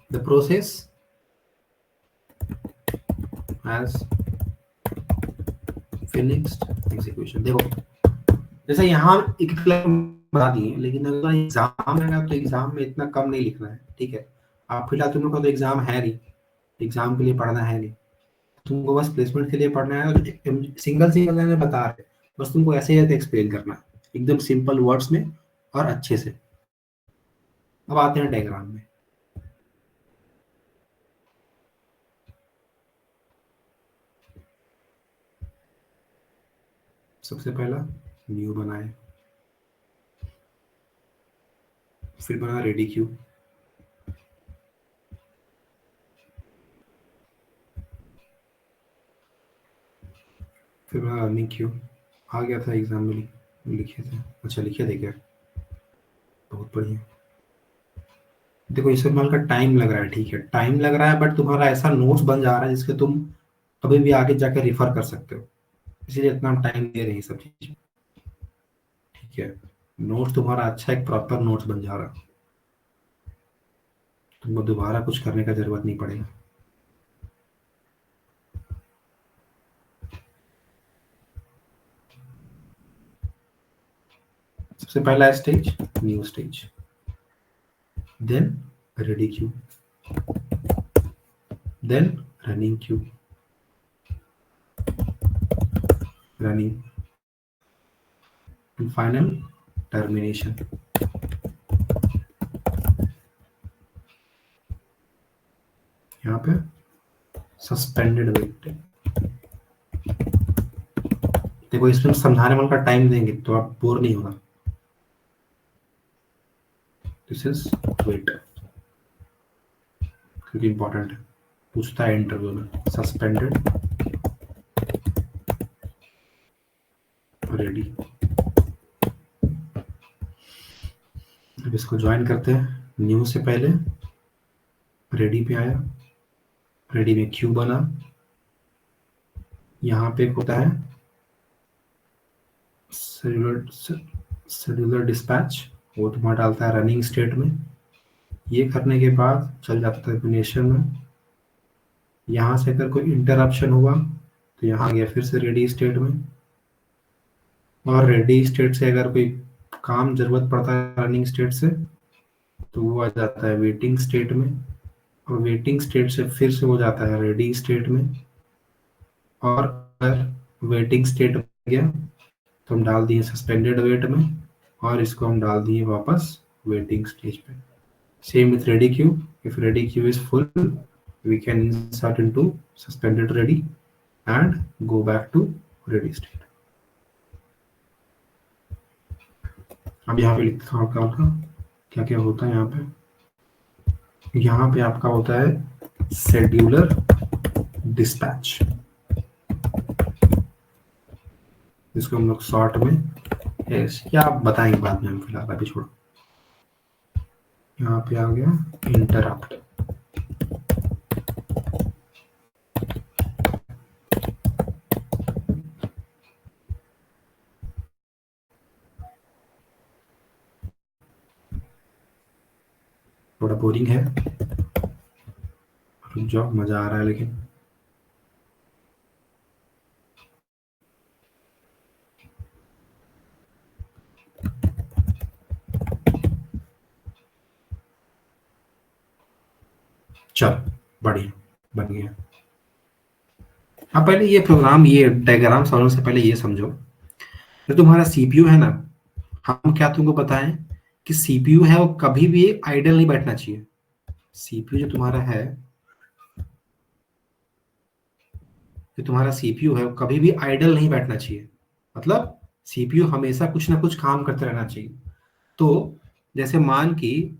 Speaker 1: The process has finished execution। देखो जैसे यहाँ एक बता दिए, लेकिन अगर एग्जाम है तो एग्जाम में इतना कम नहीं लिखना है, ठीक है। आप फिलहाल तुम लोग का तो एग्जाम है नहीं, एग्जाम के लिए पढ़ना है नहीं, तुमको बस प्लेसमेंट के लिए पढ़ना है। तो सिंगल लाइन में बता रहे, बस तुमको ऐसे ही एक्सप्लेन करना है, एकदम सिंपल वर्ड्स में और अच्छे से। अब आते हैं डायग्राम में। सबसे पहला न्यू बनाए, फिर बना रेडी क्यू, फिर बना रनिंग क्यू। आ गया था एग्जाम में, लिखे थे, अच्छा लिखे थे क्या? बहुत बढ़िया। देखो इसमें हल्का टाइम लग रहा है, ठीक है, टाइम लग रहा है, बट तुम्हारा ऐसा नोट्स बन जा रहा है जिसके तुम कभी भी आगे जाकर रिफर कर सकते हो, इसीलिए इतना टाइम दे रही सब चीज, ठीक है। नोट्स तुम्हारा अच्छा एक प्रॉपर नोट्स बन जा रहा है, तुमको दोबारा कुछ करने का जरूरत नहीं पड़ेगा। सबसे पहला stage new stage, then ready queue, then running queue, running, and final termination. यहाँ पे सस्पेंडेड वेट। देखो इसमें समझाने वाले का टाइम देंगे तो आप बोर नहीं होगा। दिस इज वेट, क्योंकि इंपॉर्टेंट है, पूछता है इंटरव्यू में। सस्पेंडेड, रेडी, अब इसको ज्वाइन करते हैं। न्यू से पहले रेडी पे आया, रेडी में क्यू बना, यहाँ पे एक होता है शेड्यूलर डिस्पैच, वो तुम्हारा डालता है रनिंग स्टेट में। ये करने के बाद चल जाता है टर्मिनेशन में। यहाँ से अगर कोई इंटरप्शन हुआ तो यहाँ आ गया फिर से रेडी स्टेट में, और रेडी स्टेट से अगर कोई काम जरूरत पड़ता है रनिंग स्टेट से तो वो आ जाता है वेटिंग स्टेट में, और वेटिंग स्टेट से फिर से हो जाता है रेडी स्टेट में। और अगर वेटिंग स्टेट हो गया तो हम डाल दिए सस्पेंडेड वेट में, और इसको हम डाल दिए वापस वेटिंग स्टेज पे। Same with ready queue, if ready queue is full we can insert into suspended ready and go back to ready state. अब यहाँ पे लिखता हूँ आपका क्या क्या होता है। यहाँ पे आपका होता है शेड्यूलर डिस्पैच, जिसको हम लोग शॉर्ट में क्या बताएंगे बाद में, हम फिलहाल अभी छोड़ो। यहाँ पे आ गया इंटरप्ट। थोड़ा बोरिंग है, रुक जाओ, मजा आ रहा है लेकिन। चल बढ़िया बन गया। अब पहले ये प्रोग्राम, ये डायग्राम समझने से पहले ये समझो, जो तुम्हारा सीपीयू है ना, हम क्या तुमको बताएं कि सीपीयू है वो कभी भी आइडल नहीं बैठना चाहिए। सीपीयू जो तुम्हारा है, जो तुम्हारा सीपीयू है वो कभी भी आइडल नहीं बैठना चाहिए। मतलब सीपीयू हमेशा कुछ ना कुछ काम करते रहना चाहिए। तो जैसे मान कि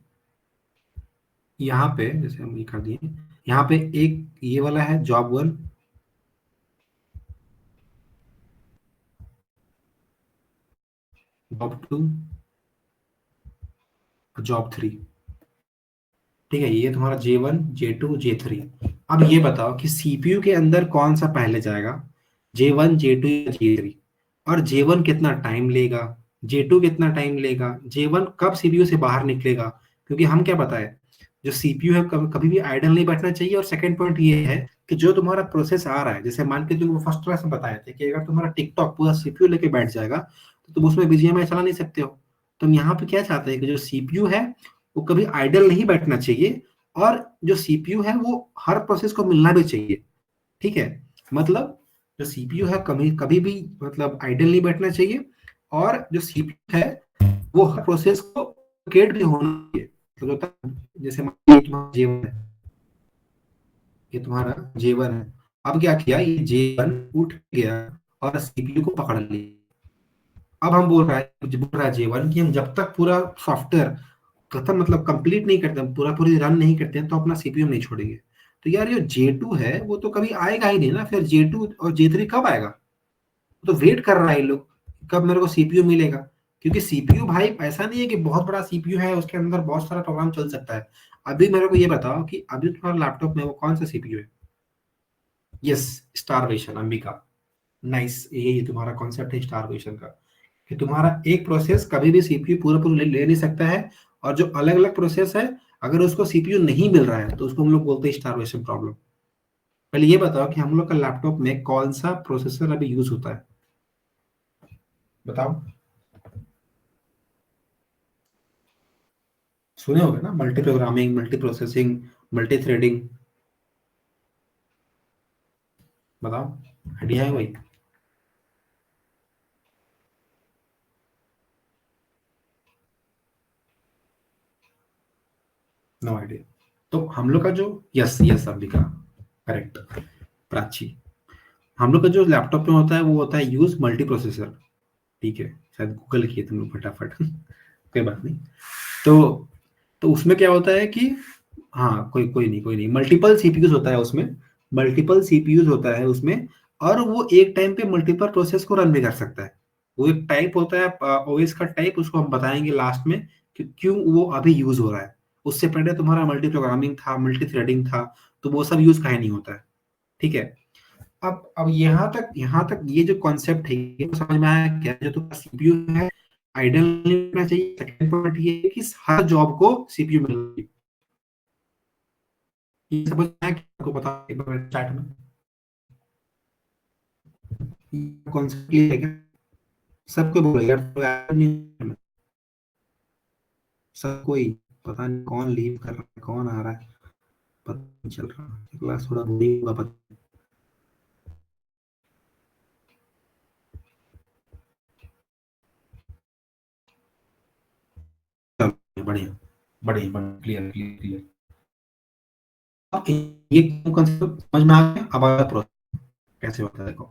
Speaker 1: यहाँ पे, जैसे हम ये कर दिए, यहाँ पे एक ये वाला है जॉब 1, जॉब 2, जॉब 3। ठीक है, ये तुम्हारा J1, J2, J3। अब ये बताओ कि सीपीयू के अंदर कौन सा पहले जाएगा, J1, J2 या J3, और J1 कितना टाइम लेगा, J2 कितना टाइम लेगा, J1 कब सीपीयू से बाहर निकलेगा। क्योंकि हम क्या बताए, जो सीपीयू है कभी भी आइडल नहीं बैठना चाहिए। और सेकंड पॉइंट ये है कि जो तुम्हारा प्रोसेस आ रहा है, जैसे मान के तुमको फर्स्ट क्लास में बताए थे कि अगर तुम्हारा टिकटॉक पूरा सीपीयू लेके बैठ जाएगा तो तुम उसमें बीजीएमआई चला नहीं सकते हो। तुम यहाँ पे क्या चाहते हैं कि जो सीपीयू है वो कभी आइडल नहीं बैठना चाहिए, और जो सीपीयू है वो हर प्रोसेस को मिलना भी चाहिए। ठीक है, मतलब जो सीपीयू है कभी कभी भी मतलब आइडल नहीं बैठना चाहिए, और जो सीपीयू है वो हर प्रोसेस को लोकेट भी होना चाहिए। तो जैसे J1 है, ये तुम्हारा J1 है। अब क्या किया, ये J1 उठ गया और सीपीयू को पकड़ लिया। अब हम बोल रहा है J1 कि हम जब तक पूरा सॉफ्टवेयर खत्म मतलब कंप्लीट नहीं करते, पूरा पूरी रन नहीं करते हैं, तो अपना सीपीयू नहीं छोड़ेंगे। तो यार ये J2 है वो तो कभी आएगा ही नहीं ना, फिर J2 और J3 कब आएगा। तो वेट कर रहा है ये लोग कब मेरे को सीपीयू मिलेगा। क्योंकि सीपीयू भाई ऐसा नहीं है कि बहुत बड़ा सीपीयू है उसके अंदर बहुत सारा प्रोग्राम चल सकता है। अभी मेरे को ये बताओ कि अभी तुम्हारा लैपटॉप में वो कौन सा सीपीयू है। Yes, starvation, Ambika. नाइस, यही तुम्हारा कॉन्सेप्ट है स्टारवेशन का, कि तुम्हारा एक प्रोसेस कभी भी सीपीयू पूरा पूरा ले नहीं सकता है, और जो अलग अलग प्रोसेस है अगर उसको सीपीयू नहीं मिल रहा है तो उसको हम लोग बोलते हैं स्टारवेशन प्रॉब्लम। पहले ये बताओ कि हम लोग का लैपटॉप में कौन सा प्रोसेसर अभी यूज होता है, बताओ। सुने होगे ना, multi programming, multi processing, multi threading, बताओ, आइडिया है वही। No idea. तो हम लोग का जो, yes yes Ambika, correct, Prachi, हम लोग का जो लैपटॉप में होता है वो होता है यूज मल्टी प्रोसेसर। ठीक है, शायद गूगल किए तुम लोग फटाफट कोई बात नहीं। तो उसमें क्या होता है कि, हाँ कोई नहीं, मल्टीपल सीपीयूज होता है उसमें, मल्टीपल सीपीयूज होता है उसमें, और वो एक टाइम पे मल्टीपल प्रोसेस को रन भी कर सकता है। वो एक टाइप होता है ओएस का टाइप, उसको हम बताएंगे लास्ट में क्यों वो अभी यूज हो रहा है। उससे पहले तुम्हारा मल्टी प्रोग्रामिंग था, मल्टी थ्रेडिंग था, तो वो सब यूज काहे नहीं होता है। ठीक है। अब यहाँ तक ये जो कॉन्सेप्ट है ये तो समझ में आया क्या, जो तुम्हारा सीपीयू है आइडल नहीं होना चाहिए। सेकंड पॉइंट ये है कि हर जॉब को सीपीयू मिल रही है। ये समझ में आया कि आपको पता है एक बार चैट में कॉन्सेप्ट ये है क्या। सबको बोलो यार तो यार नहीं, सब कोई पता नहीं कौन लीव कर रहा है कौन आ रहा है, पता नहीं चल रहा। क्लास थोड़ा बोरिंग होगा पता। चलो बढ़िया बढ़िया बढ़िया, क्लियर क्लियर क्लियर। अब ये कॉन्सेप्ट समझ में आ गया। अब आगे प्रोसेस कैसे होता है देखो।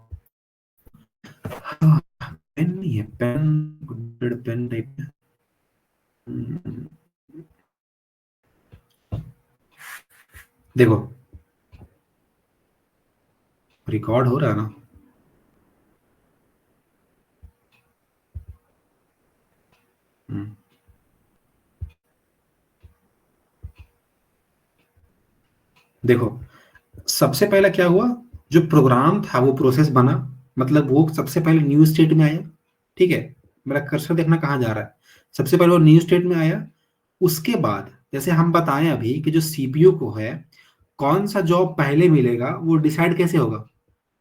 Speaker 1: पेन नहीं है, पेन पेन टाइप में। देखो रिकॉर्ड हो रहा है ना। हम्म, देखो सबसे पहला क्या हुआ, जो प्रोग्राम था वो प्रोसेस बना, मतलब वो सबसे पहले न्यू स्टेट में आया। ठीक है। मेरा कर्सर देखना कहाँ जा रहा है। सबसे पहले वो न्यू स्टेट में आया। उसके बाद जैसे हम बताएं अभी कि जो सीपीयू को है कौन सा जॉब पहले मिलेगा वो डिसाइड कैसे होगा।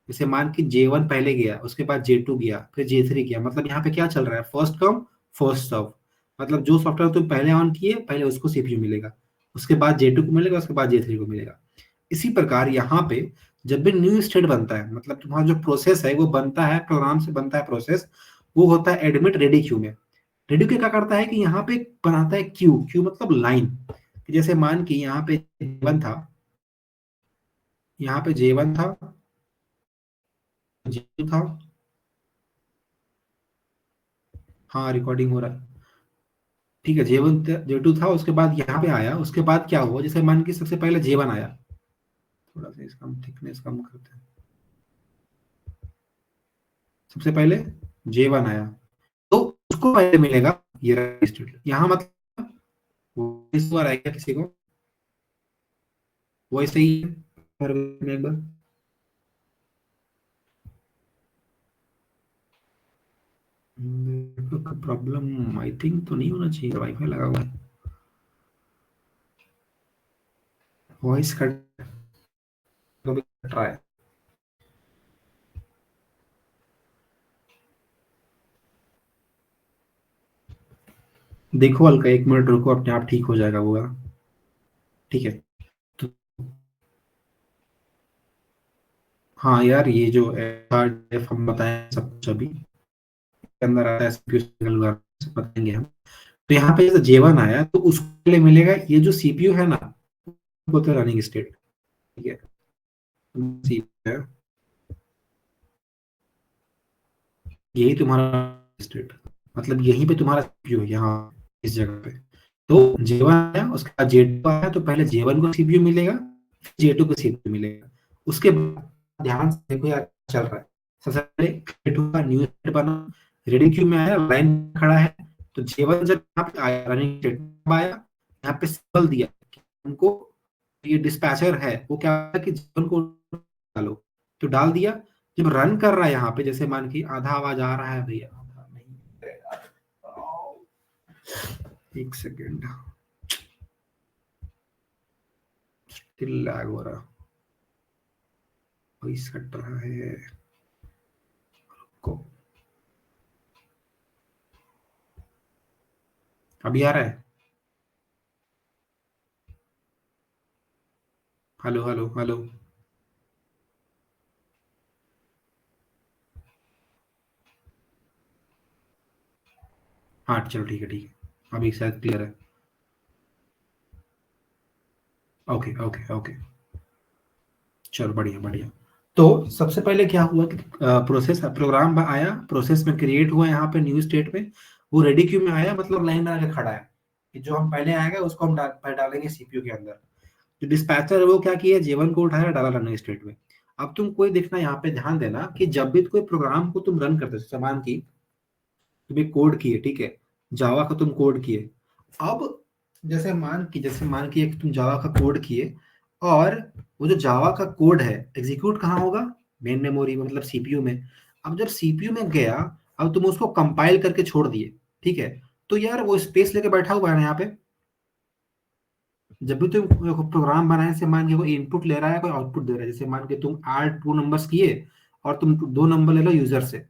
Speaker 1: जैसे मान कि J1 पहले गया, उसके बाद J2 गया, फिर J3 गया, मतलब यहाँ पे क्या चल रहा है, फर्स्ट कम फर्स्ट सर्व। मतलब जो सॉफ्टवेयर तुम पहले ऑन किए पहले उसको सीपीयू मिलेगा, उसके बाद J2 को मिलेगा, उसके बाद J3 को मिलेगा। इसी प्रकार यहाँ पे जब भी न्यू स्टेट बनता है, मतलब तुम्हारा जो प्रोसेस है वो बनता है, प्रोग्राम से बनता है प्रोसेस, वो होता है एडमिट रेडी क्यू में। रेडी क्यू क्या करता है कि यहाँ पे बनाता है क्यू, क्यू मतलब लाइन। जैसे मान कि यहाँ पे J1 था, यहाँ पे J1 था, J2 था। हाँ रिकॉर्डिंग हो रहा है। ठीक है। J2 था, उसके बाद यहाँ पे आया, उसके बाद क्या हुआ, जैसे मान कि सबसे पहले J1 आया। थोड़ा सा इसका थिकनेस कम करते हैं। सबसे पहले J1 आया, तो उसको पहले मिलेगा ये रजिस्टर्ड। यहाँ मतलब वो इस बार आएगा किसी को वैसे ही है। एक बार प्रॉब्लम आई थिंक तो नहीं होना चाहिए, वाईफाई लगा हुआ है। वॉइस कट रहा है। देखो हल्का 1 मिनट रुको, अपने आप ठीक हो जाएगा वो। ठीक है। तो हाँ यार ये जो एफ हम बताएं सब कुछ अभी के अंदर आता है, सीपीयू सिग्नल वगैरह सब बताएंगे हम। तो यहाँ पे जैसे J1 आया तो उसके लिए मिलेगा ये जो सीपीयू है ना, बोलते हैं रनिंग स्टेट। ठीक है। CPU है, यही तुम्हारा स्टेट, मतलब यहीं पे तुम्हारा सीपीयू है यहाँ इस जगह पे। तो J1 आया, उसके बाद J2 आया, तो पहले J1 को सीपीयू मिलेगा, फिर J2 को सीपीयू मिलेगा। उसके बाद ध्यान से देखो यार क्या चल रहा है। सबसे पहले J2 का न्यू स्टेट बना, रेडी क्यू में आया, लाइन खड़ा है। तो J1 जब यहाँ पे आया रनिंग स्टेट आया, यहाँ पे सिंबल दिया कि उनको ये डिस्पैचर है वो क्या है कि J1 को डालो, तो डाल दिया। जब रन कर रहा है यहाँ पे, जैसे मान की आधा आवाज आ रहा है भैया, आधा नहीं, 1 सेकेंड, स्टिल लैग हो रहा, वॉइस कट रहा है को। अभी आ रहा है। Hello hello hello. हाँ चलो ठीक है ठीक है, अभी शायद क्लियर है। Okay okay okay. चलो बढ़िया बढ़िया। तो सबसे पहले क्या हुआ कि प्रोसेस प्रोग्राम आया, प्रोसेस में क्रिएट हुआ यहाँ पे न्यू स्टेट में, वो रेडी क्यू में आया, मतलब लाइन बना के खड़ा है कि जो हम पहले आएगा उसको हम पहले डालेंगे सीपीयू के अंदर। जो डिस्पैचर है वो क्या किया, J1 को उठाया डाला रनिंग स्टेट में। अब तुम कोई देखना यहाँ पे ध्यान देना कि जब भी कोई प्रोग्राम को तुम रन करते हो, सामान की तुम्हें कोड किए, ठीक है, जावा का तुम कोड किए, अब जैसे मान कि एक तुम जावा का कोड किए, और वो जो जावा का कोड है एग्जीक्यूट कहाँ होगा? मेन मेमोरी में, मतलब सीपीयू में। अब जब सीपीयू में गया, अब तुम उसको कंपाइल करके छोड़ दिए, ठीक है, तो यार वो स्पेस लेके बैठा हुआ है ना यहाँ पे। जब भी तुम प्रोग्राम बनाए, जैसे मान के कोई इनपुट ले रहा है, कोई आउटपुट दे रहा है, जैसे मान के तुम ऐड 2 नंबर्स किए और तुम 2 नंबर ले लो यूजर से।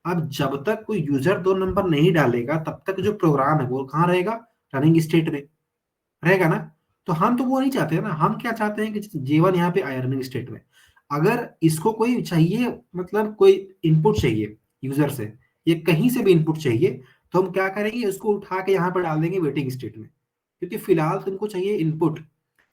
Speaker 1: अब जब तक कोई यूजर 2 नंबर नहीं डालेगा, तब तक जो प्रोग्राम है वो कहाँ रहेगा? रनिंग स्टेट में रहेगा ना। तो हम तो वो नहीं चाहते ना, हम क्या चाहते हैं कि जीवन यहाँ पे आए रनिंग स्टेट में। अगर इसको कोई चाहिए, मतलब कोई इनपुट चाहिए यूजर से, ये कहीं से भी इनपुट चाहिए, तो हम क्या करेंगे, उसको उठा के यहाँ पर डाल देंगे वेटिंग स्टेट में, क्योंकि फिलहाल तुमको चाहिए इनपुट।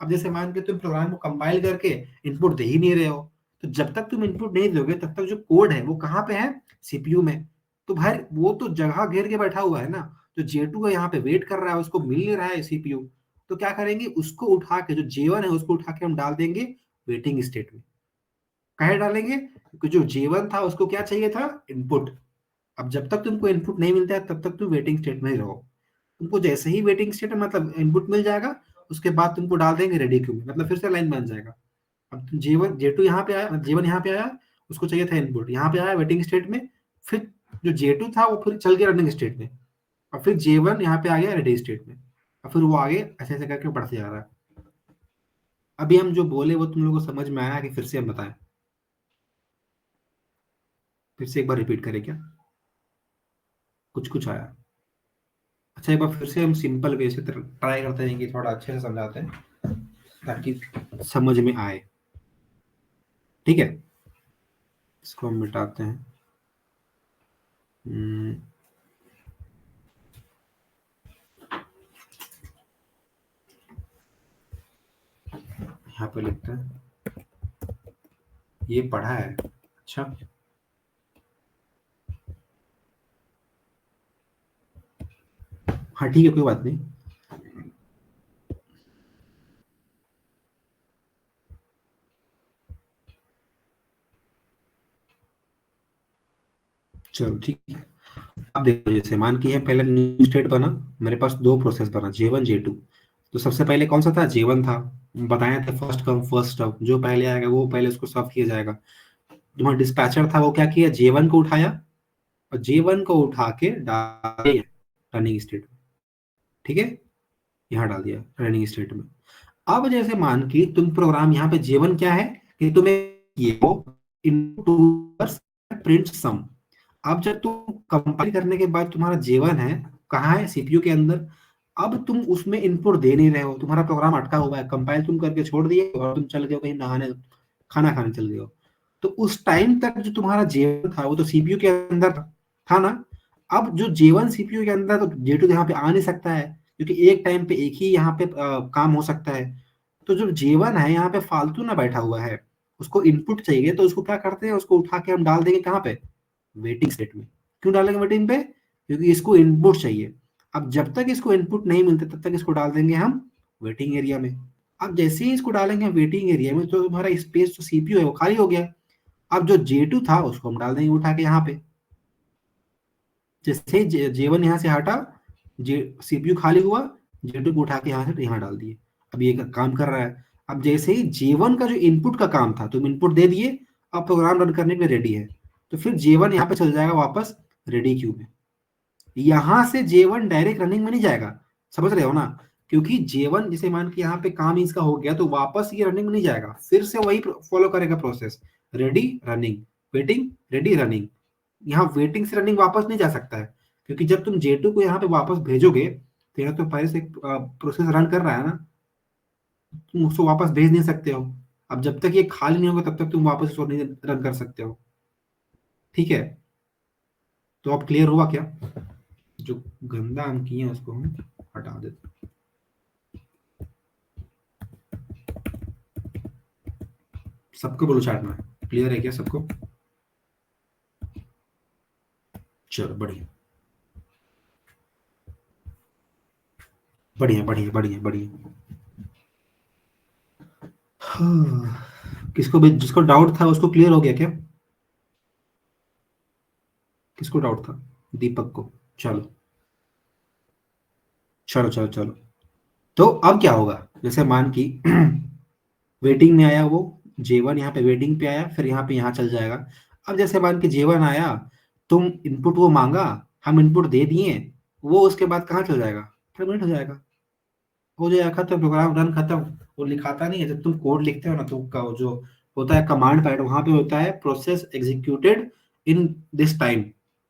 Speaker 1: अब जैसे मान के तुम प्रोग्राम को कंपाइल करके इनपुट दे ही नहीं रहे हो, तो जब तक तुम इनपुट नहीं दोगे तब तक जो कोड है वो कहाँ पे है? सीपीयू में। तो भाई वो तो जगह घेर के बैठा हुआ है ना। जो J2 है यहाँ पे वेट कर रहा है, उसको मिल नहीं रहा है सीपीयू। तो क्या करेंगे, उसको उठा के, जो J1 है उसको उठा के हम डाल देंगे वेटिंग स्टेट में। कहे डालेंगे? क्योंकि जो J1 था उसको क्या चाहिए था? इनपुट। अब जब तक तुमको इनपुट नहीं मिलता है तब तक तुम वेटिंग स्टेट में ही रहो। तुमको जैसे ही वेटिंग स्टेट में, मतलब इनपुट मिल जाएगा, उसके बाद तुमको डाल देंगे रेडी क्यू में, मतलब फिर से लाइन बन जाएगा। अब तुम J2 यहाँ पे आया, J1 यहाँ पे आया, उसको चाहिए था इनपुट, यहाँ पे आया वेटिंग स्टेट में। फिर जो J2 था वो फिर चल गया रनिंग स्टेट में, और फिर J1 यहाँ पे आ गया रेडी स्टेट में, और फिर वो आगे ऐसे ऐसे करके बढ़ते जा रहा है। अभी हम जो बोले वो तुम लोगों को समझ में आया कि फिर से हम बताएं? फिर से एक बार रिपीट करें क्या? कुछ कुछ आया? अच्छा, एक बार फिर से हम सिंपल वे से ट्राई करते हैं कि थोड़ा अच्छे से समझाते हैं, ताकि समझ में आए। ठीक है, इसको हम मिटाते हैं। यहाँ पे लिखते हैं, ये पढ़ा है। अच्छा, हाँ ठीक है, कोई बात नहीं। चलो ठीक है। अब देखो, जैसे मान कि है पहले न्यू स्टेट बना, मेरे पास दो प्रोसेस बना, J1 J2। तो सबसे पहले कौन सा था? J1 था। बताया था फर्स्ट कम फर्स्ट सर्व, जो पहले आएगा वो पहले उसको सर्व किया जाएगा। तुम्हारा डिस्पैचर था, वो क्या किया? J1 को उठाया, और J1 को उठा के डाल दिया रनिंग स्टेट में। ठीक है, यहाँ डाल दिया रनिंग स्टेट में। अब जैसे मान कि तुम प्रोग्राम यहाँ पे J1 क्या है कि तुम्हें ये वो इनटू प्रिंट सम। अब जब तुम कंपाइल करने के बाद तुम्हारा J1 है, कहाँ है? सीपीयू के अंदर। अब तुम उसमें इनपुट दे नहीं रहे हो, तुम्हारा प्रोग्राम अटका हुआ है, कंपाइल तुम करके छोड़ दिए और तुम चल गए हो कहीं नहाने, खाना खाने चल गए हो। तो उस टाइम तक जो तुम्हारा J1 था वो तो सीपीयू के अंदर था ना। अब जो J1 सीपीयू के अंदर, तो J2 यहाँ पे आ नहीं सकता है, क्योंकि एक टाइम पे एक ही यहाँ पे काम हो सकता है। तो जो J1 है यहाँ पे फालतू ना बैठा हुआ है, उसको इनपुट चाहिए, तो उसको क्या करते हैं, उसको उठा के हम डाल देंगे कहाँ पे? वेटिंग स्टेट में। क्यों डालेंगे वेटिंग पे? क्योंकि इसको इनपुट चाहिए। अब जब तक इसको इनपुट नहीं मिलते तब तक इसको डाल देंगे हम वेटिंग एरिया में। अब जैसे ही इसको डालेंगे वेटिंग एरिया में, तो तुम्हारा स्पेस जो सीपीयू है वो खाली हो गया। अब जो J2 था उसको हम डाल देंगे उठा के यहाँ पे। जैसे J1 यहाँ से हटा, जे सीपीयू खाली हुआ, J2 को उठा के यहाँ से यहाँ डाल दिए। अब ये काम कर रहा है। अब जैसे ही J1 का जो इनपुट का काम था, तुम इनपुट दे दिए, अब प्रोग्राम रन करने के लिए रेडी है, तो फिर J1 यहाँ पे चल जाएगा वापस रेडी क्यू में। यहाँ से J1 डायरेक्ट रनिंग में नहीं जाएगा, समझ रहे हो ना? क्योंकि J1 जैसे मान के यहाँ पे काम इसका हो गया, तो वापस ये रनिंग में नहीं जाएगा, फिर से वही फॉलो करेगा process, ready running, waiting, ready running. यहाँ वेटिंग से रनिंग वापस नहीं जा सकता है, क्योंकि जब तुम J2 को यहाँ पे वापस भेजोगे, तो यहाँ तो पहले से प्रोसेस रन कर रहा है ना, तुम उसको वापस भेज नहीं सकते हो। अब जब तक ये खाली नहीं होगा तब तक तुम वापस उसको नहीं रन कर सकते हो। ठीक है, तो अब क्लियर हुआ क्या? जो गंदा हम किए हैं उसको हम हटा देते हैं। सबको बोलो चैट में, क्लियर है क्या सबको? चलो बढ़िया बढ़िया बढ़िया बढ़िया बढ़िया। हाँ, किसको भी जिसको डाउट था उसको क्लियर हो गया क्या? किसको डाउट था? दीपक को। चलो चलो चलो चलो, तो अब क्या होगा, जैसे मान की वेटिंग में आया वो J1, यहाँ पे वेटिंग पे आया, फिर यहाँ पे यहाँ चल जाएगा। अब जैसे मान के J1 आया, तुम इनपुट वो मांगा, हम इनपुट दे दिए, वो उसके बाद कहाँ चल जाएगा, टर्मिनेट हो जाएगा, हो जाएगा खत्म, प्रोग्राम रन खत्म। वो लिखाता नहीं है, जब तुम कोड लिखते हो ना तो का वो जो होता है कमांड पैड, वहां पे होता है process executed in this time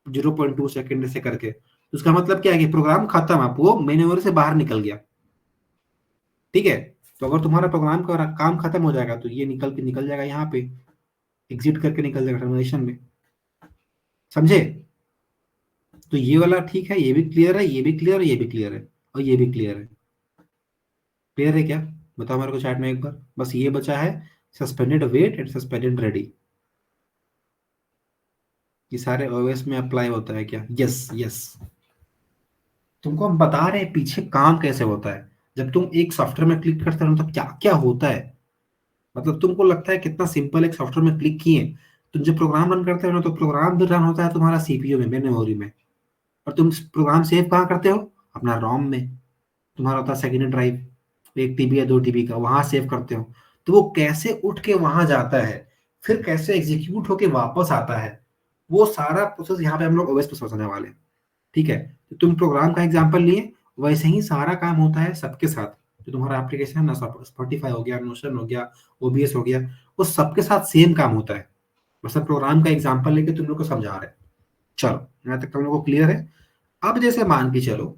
Speaker 1: 0.2 second से करके, तो उसका मतलब क्या है कि प्रोग्राम खत्म, आप वो मेमोरी से बाहर निकल गया। ठीक है, तो अगर तुम्हारा प्रोग्राम का काम खत्म हो जाएगा तो ये निकल जाएगा यहाँ पे, एग्जिट करके निकल जाएगा टर्मिनेशन में। समझे? तो ये वाला ठीक है, ये भी क्लियर है, ये भी क्लियर है, ये भी क्लियर है, और ये भी क्लियर है। क्लियर है क्या? बताओ मेरे को चैट में एक बार, बस ये बचा है suspended wait and suspended ready. ये सारे ओएस में अप्लाई होता है क्या? Yes yes. तुमको हम बता रहे हैं पीछे काम कैसे होता है। जब तुम एक सॉफ्टवेयर में क्लिक करते हो तो क्या क्या होता है, मतलब तुमको लगता है कितना सिंपल, एक सॉफ्टवेयर में क्लिक किए, तुम जब प्रोग्राम रन करते हो ना तो प्रोग्राम भी रन होता है तुम्हारा सीपीयू में, मेमोरी में, और तुम प्रोग्राम सेव कहाँ करते हो? अपना रोम में। तुम्हारा होता है सेकेंडरी ड्राइव, 1 TB या 2 TB का, वहां सेव करते हो। तो वो कैसे उठ के वहां जाता है, फिर कैसे एग्जीक्यूट होके वापस आता है, वो सारा प्रोसेस यहाँ पे हम लोग ओएस पे समझने वाले हैं। ठीक है, तो तुम प्रोग्राम का एग्जांपल लिए, वैसे ही सारा काम होता है सबके साथ। जो तुम्हारा एप्लीकेशन है ना, स्पॉटिफाई हो गया, नोशन हो गया, ओबीएस हो गया, वो सबके साथ सेम काम होता है। बस अब प्रोग्राम का एग्जांपल लेके तुम लोग को समझा रहे हैं। चलो, यहाँ तक तुम लोग को क्लियर है। अब जैसे मान के चलो,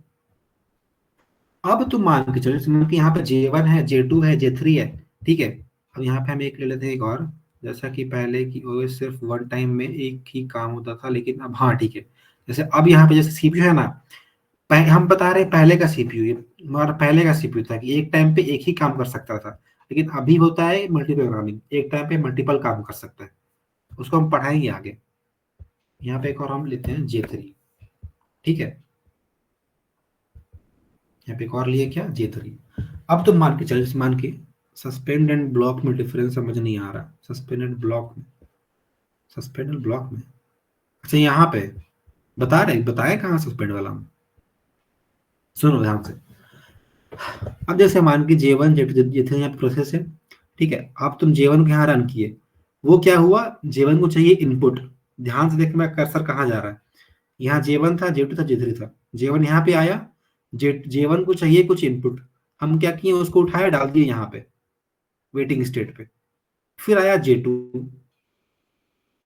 Speaker 1: अब तुम मान के चलो, जैसे मान के यहाँ पे J1 है, J2 है, J3 है। ठीक है, अब यहाँ पे हम एक ले लेते हैं एक और, जैसा कि पहले की ओएस सिर्फ वन टाइम में एक ही काम होता था, लेकिन अब हाँ ठीक है। जैसे अब यहाँ पे जैसे सीपीयू है ना, हम बता रहे हैं पहले का सीपीयू, ये हमारा पहले का सीपीयू था कि एक टाइम पे एक ही काम कर सकता था, लेकिन अभी होता है मल्टी प्रोग्रामिंग, एक टाइम पे मल्टीपल काम कर सकता है। उसको हम पढ़ाएंगे आगे। यहाँ पे एक और हम लेते हैं J3। ठीक है, यहाँ पे एक और लिए क्या, J3। अब तुम मान के चलो, जैसे मान के सस्पेंड एंड ब्लॉक में डिफरेंस समझ नहीं आ रहा, सस्पेंड एंड ब्लॉक में, सस्पेंड एंड ब्लॉक में, अच्छा यहाँ पे बता रहे, बताए कहाँ सस्पेंड वाला हम, सुनो ध्यान से। अब जैसे मान के J1 J2 J3 यहाँ पे प्रोसेस है। ठीक है, अब तुम J1 को यहाँ रन किए, वो क्या हुआ, J1 को चाहिए इनपुट। ध्यान से देख, मैं कर्सर कहाँ जा रहा है, यहाँ J1 था, J2 था, J3 था। J1 यहाँ पे आया, J1 को चाहिए कुछ इनपुट, हम क्या किए, उसको उठाया डाल दिए यहाँ पे वेटिंग स्टेट पे। फिर आया J2,